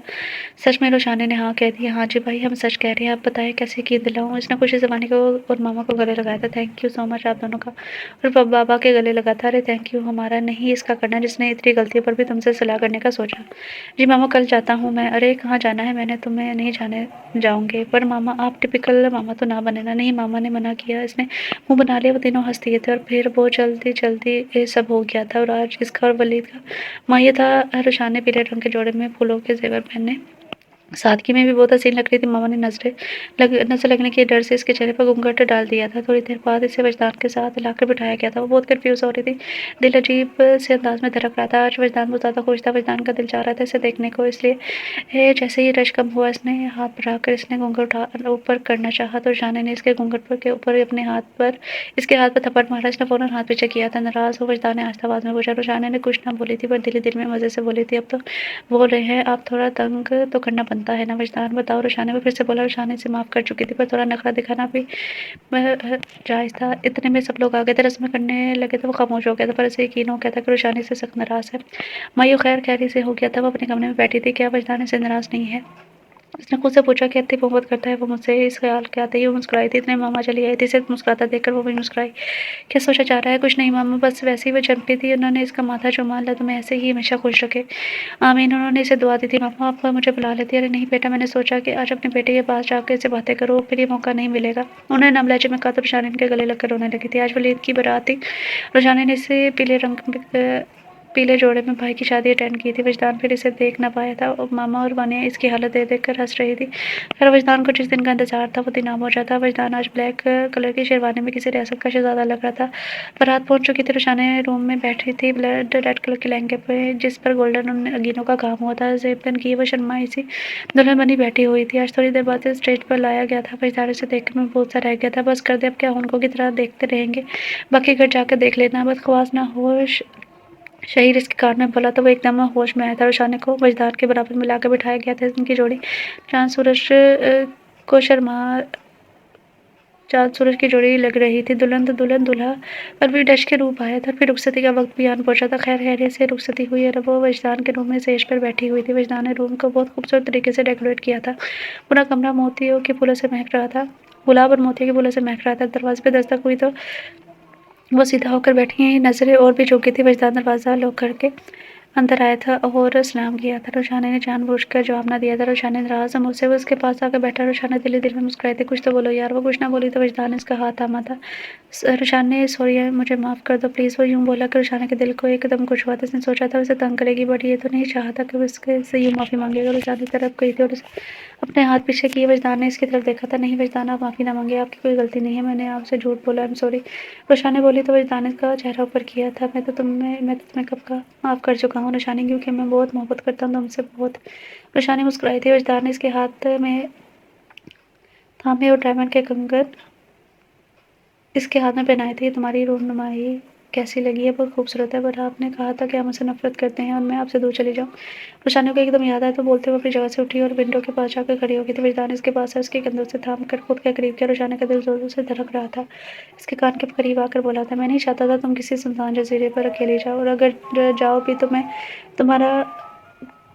سچ میں؟ روشانی نے ہاں کہہ دیا۔ ہاں جی بھائی ہم سچ کہہ رہے ہیں، آپ بتائیں کیسے یقین دلاؤں؟ اس نے خوشی سے وانی کو اور ماما کو گلے لگایا تھا۔ تھینک یو سو مچ آپ دونوں کا، اور بابا کے گلے لگا تھا۔ ارے تھینک یو ہمارا نہیں اس کا کرنا جس نے اتنی غلطیوں پر بھی تم سے صلح کرنے کا سوچا۔ جی ماما کل جاتا ہوں میں۔ ارے کہاں جانا ہے؟ میں نے تمہیں نہیں جانے جاؤں گے۔ پر ماما آپ ٹپکل ماما تو نہ بنے نا۔ نہیں ماما نے منع کیا، اس نے منہ بنا لیا۔ وہ تینوں ہنس دیے تھے اور پھر بہت جلدی سب ہو گیا تھا، اور آج اس کا اور ولید کا ماں تھا۔ روشان نے پیلے رنگ کے جوڑے میں پھولوں کے زیور پہنے، سادگی میں بھی بہت حسین لگ رہی تھی۔ ماما نے نظر لگنے کے ڈر سے اس کے چہرے پر گھونگھٹ ڈال دیا تھا۔ تھوڑی دیر بعد اسے وجدان کے ساتھ لا کر بٹھایا گیا تھا۔ وہ بہت کنفیوز ہو رہی تھی، دل عجیب سے انداز میں دھڑک رہا تھا۔ آج وجدان بہت زیادہ خوش تھا، وجدان کا دل چاہ رہا تھا اسے دیکھنے کو، اس لیے جیسے ہی رش کم ہوا اس نے ہاتھ بڑھا کر اس نے گھونگھٹ اوپر کرنا چاہا تو روشانی نے اس کے گھونگھٹ کے اوپر اپنے ہاتھ پر تھپڑ مارا۔ اس نے فوراً ہاتھ پیچھے کیا تھا۔ ناراض ہو؟ وجدان نے آہستہ آواز میں پوچھا۔ روشانی نے کچھ نہ بولی تھی، پر دل میں مزے سے بولی تھی، اب تو بول رہے ہیں آپ، تھوڑا تنگ تو کرنا بنتا ہے نا وجدان، بتاؤ؟ روشانی وہ پھر سے بولا۔ روشانی سے معاف کر چکی تھی، پر تھوڑا نخرہ دکھانا بھی جائز تھا۔ اتنے میں سب لوگ آ گئے تھے، رسمیں کرنے لگے تھے۔ وہ خاموش ہو گیا تھا، پر اسے یقین ہو گیا تھا کہ روشانی سے سخت ناراض ہے۔ مایو خیر خیری سے ہو گیا تھا، وہ اپنے کمرے میں بیٹھی تھی۔ کیا وجدان سے ناراض نہیں ہے؟ اس نے خود سے پوچھا کہ اتنی محبت کرتا ہے وہ مجھ سے، اس خیال کے آتے ہی وہ مسکرائی تھی۔ اتنے ماما چلی آئی تھی، اسے مسکراتا دیکھ کر وہ بھی مسکرائی۔ کیا سوچا جا رہا ہے؟ کچھ نہیں ماما، بس ویسے ہی وہ چمکی تھی، انہوں نے اس کا ماتھا چوما، اللہ تمہیں ایسے ہی ہمیشہ خوش رکھے، آمین۔ انہوں نے اسے دعا دی تھی۔ ماما آپ مجھے بلا لیتی؟ ارے نہیں بیٹا، میں نے سوچا کہ آج اپنے بیٹے کے پاس جا کے اسے باتیں کرو، پھر یہ موقع نہیں ملے گا۔ انہوں نے نرم لہجے میں کہا تو روشانی ان کے گلے لگ کر رونے لگی تھی۔ آج ولید کی بارات تھی، روشانی نے اسے پیلے جوڑے میں بھائی کی شادی اٹینڈ کی تھی۔ وجدان پھر اسے دیکھ نہ پایا تھا، ماما اور وانیہ اس کی حالت دیکھ کر ہنس رہی تھی۔ خیر وجدان کو جس دن کا انتظار تھا وہ دن آ پہنچا تھا۔ وجدان آج بلیک کلر کی شیروانی میں کسی ریاست کا شہزادہ لگ رہا تھا۔ بارات پہنچ چکی تھی، روشانی روم میں بیٹھی تھی ریڈ کلر کے لہنگے پہ جس پر گولڈن نگینوں کا کام ہوا تھا، زیب پہن کی وہ شرمائی سی دلہن بنی بیٹھی ہوئی تھی۔ آج تھوڑی دیر بعد اسٹیج پر لایا گیا تھا۔ وجدان اسے دیکھ کر میں بہت سا رہ گیا تھا، بس کر دے، اب کیا ہنکوں کی طرح دیکھتے رہیں گے، باقی گھر جا کر دیکھ لینا۔ بدخواص نہ ہوش شہیر اس کے کان میں بولا تو وہ ایک دم ہوش میں آیا تھا۔ روشانی کو وجدان کے برابر میں لا کر بٹھایا گیا تھا۔ ان کی جوڑی چاند سورج کی جوڑی لگ رہی تھی۔ دلہن تو دلہن، دولہا پر بھی ڈش کے روپ آیا تھا۔ پھر رخصتی کا وقت بھی آن پہنچا تھا۔ خیر خیریت سے رخصتی ہوئی اور وہ وجدان کے روم میں سیج پر بیٹھی ہوئی تھی۔ وجدان نے روم کو بہت خوبصورت طریقے سے ڈیکوریٹ کیا تھا۔ پورا کمرہ موتیوں کے پھولوں سے مہک رہا تھا، گلاب اور موتیوں کے پھولوں سے مہک رہا تھا۔ دروازے پہ دستک ہوئی تو وہ سیدھا ہو کر بیٹھی ہیں، نظریں اور بھی چونکی تھی۔ وجدان دروازہ لاک کر کے اندر آیا تھا اور سلام کیا تھا۔ روشانی نے جان بوجھ کر جواب نہ دیا تھا۔ روشانی ناراض منہ سے وہ اس کے پاس آ کر بیٹھا۔ روشانی دل ہی دل میں مسکرائی تھی، کچھ تو بولو یار۔ وہ کچھ نہ بولی تو وجدان نے اس کا ہاتھ تھاما تھا۔ روشانی سوری، مجھے معاف کر دو پلیز۔ وہ یوں بولا کہ روشانی کے دل کو ایک دم کچھ ہوا تھا۔ اس نے سوچا تھا اسے تنگ کرے گی، بٹ یہ تو نہیں چاہا تھا کہ وہ اس سے یوں معافی مانگے گا۔ روشانی طرف گئی تھی اور اپنے ہاتھ پیچھے کیے۔ وجدان نے اس کی طرف دیکھا تھا۔ نہیں وجدان، آپ معافی نہ مانگے، آپ کی کوئی غلطی نہیں ہے، میں نے آپ سے جھوٹ بولا، آئی ایم سوری۔ روشانی بولی تو وجدان نے اس کا چہرہ اوپر کیا تھا۔ میں تمہیں کب کا معاف کر چکا ہوں روشانی، کیونکہ میں بہت محبت کرتا ہوں تم سے، بہت۔ روشانی مسکرائی تھی۔ وجدان نے اس کے ہاتھ میں تھامے اور ڈائمنڈ کے کنگن اس کے ہاتھ میں پہنائے تھے۔ تمہاری رونمائی کیسی لگی ہے؟ بہت خوبصورت ہے، بٹ آپ نے کہا تھا کہ آپ مجھ سے نفرت کرتے ہیں اور میں آپ سے دور چلی جاؤں۔ روشانی کو ایک دم یاد آیا تو بولتے ہوئے اپنی جگہ سے اٹھی اور ونڈو کے پاس جا کر کھڑی ہو گئی تھی۔ وجدان اس کے پاس ہے، اس کے کندھوں سے تھام کر خود کے قریب کیا۔ روشانی کا دل زور زور سے دھڑک رہا تھا، اس کے کان کے قریب آ کر بولا تھا، میں نہیں چاہتا تھا تم کسی سنسان جزیرے پر اکیلی جاؤ، اور اگر جاؤ بھی تو میں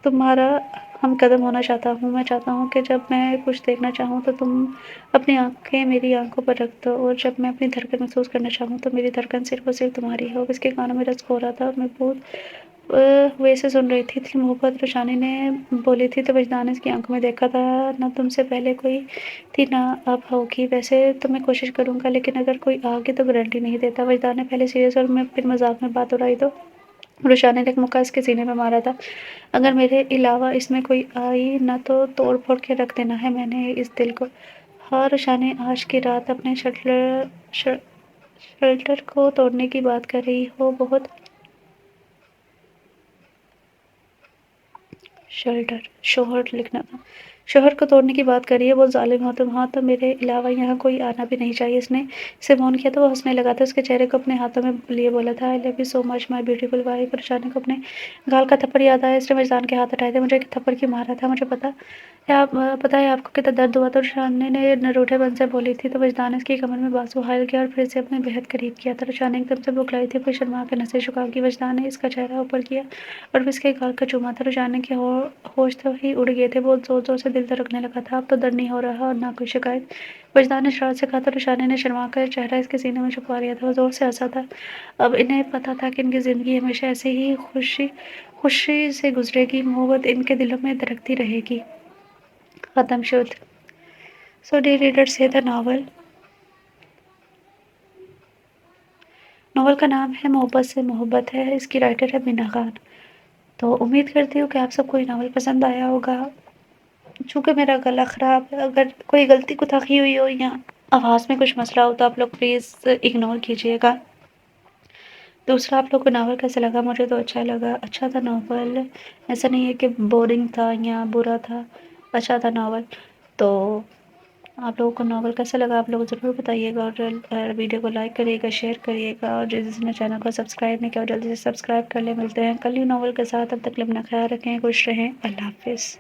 تمہارا ہم قدم ہونا چاہتا ہوں۔ میں چاہتا ہوں کہ جب میں کچھ دیکھنا چاہوں تو تم اپنی آنکھیں میری آنکھوں پر رکھ دو، اور جب میں اپنی دھڑکن محسوس کرنا چاہوں تو میری دھڑکن صرف اور صرف تمہاری ہو۔ اس کے کانوں میں رقص ہو رہا تھا اور میں بہت ہوئے سے سن رہی تھی۔ اتنی محبت روشانی نے بولی تھی تو وجدان نے اس کی آنکھوں میں دیکھا تھا، نہ تم سے پہلے کوئی تھی نہ اب ہوگی۔ ویسے تو میں کوشش کروں گا، لیکن اگر کوئی آگے تو گارنٹی نہیں دیتا۔ وجدان نے پہلے سیریس اور پھر مذاق میں بات اڑائی تو روشانی نے ایک مکہ اس کے سینے میں مارا تھا، اگر میرے علاوہ اس میں کوئی آئی نہ تو توڑ پھوڑ کے رکھ دینا ہے میں نے اس دل کو۔ ہاں روشانی، آج کی رات اپنے شیلٹر کو توڑنے کی بات کر رہی ہو؟ بہت شوہر لکھنا تھا، شوہر کو توڑنے کی بات کر رہی ہے، بہت ظالم ہو تم۔ ہاں تو میرے علاوہ یہاں کوئی آنا بھی نہیں چاہیے۔ اس نے اسے فون کیا تو وہ ہنسنے لگا تھا، اس کے چہرے کو اپنے ہاتھوں میں لیے بولا تھا، I love you so much my beautiful wife. Roshani کو اپنے گال کا تھپڑ یاد آیا، اس نے وجدان کے ہاتھ ہٹائے تھے۔ مجھے تھپڑ کیوں مارا تھا؟ مجھے پتا ہے آپ کو کتنا درد ہوا تھا؟ روشانی نے روٹھے پن سے بولی تھی تو وجدان نے اس کی کمر میں بازو حائل کیا اور پھر سے اپنے بہت قریب کیا تھا۔ روشانی ایک دم سے بکھلائی تھی، پھر شرما کے نسیں جھکا کی وجدان نے اس کا چہرہ اوپر کیا اور پھر اس کے گال کا چوما تھا۔ روشانی کے ہوش تو ہی اڑ گئے تھے، بہت زور زور سے دل دھڑکنے لگا تھا۔ اب تو درد نہیں ہو رہا اور نہ کوئی شکایت، وجدان نے شرارت سے کہا تھا۔ روشانی نے شرما کر چہرہ اس کے سینے میں چھپا لیا تھا، وہ زور سے ہنسا تھا۔ اب انہیں پتا تھا کہ ان کی زندگی ہمیشہ ایسے ہی خوشی سے گزرے گی، محبت ان کے دلوں میں دھڑکتی رہے گی۔ ختم شد۔ سو ڈیئر ریڈرز، یہ تھا ناول کا نام ہے محبت سے محبت ہے، اس کی رائٹر ہے مینا خان۔ تو امید کرتی ہوں کہ آپ سب کو یہ ناول پسند آیا ہوگا۔ چونکہ میرا گلا خراب ہے، اگر کوئی غلطی کوتاہی ہوئی ہو یا آواز میں کچھ مسئلہ ہو تو آپ لوگ پلیز اگنور کیجیے گا۔ دوسرا، آپ لوگ کو ناول کیسا لگا؟ مجھے تو اچھا لگا، اچھا تھا ناول، ایسا نہیں ہے کہ بورنگ تھا یا برا تھا، اچھا تھا ناول۔ تو آپ لوگوں کو ناول کیسا لگا آپ لوگ ضرور بتائیے گا، اور ویڈیو کو لائک کریے گا، شیئر کریے گا، اور جس نے چینل کو سبسکرائب نہیں کیا جلدی سے سبسکرائب کر لیں۔ ملتے ہیں کل ہی ناول کے ساتھ، تب تک اپنا خیال رکھیں، خوش رہیں، اللہ حافظ۔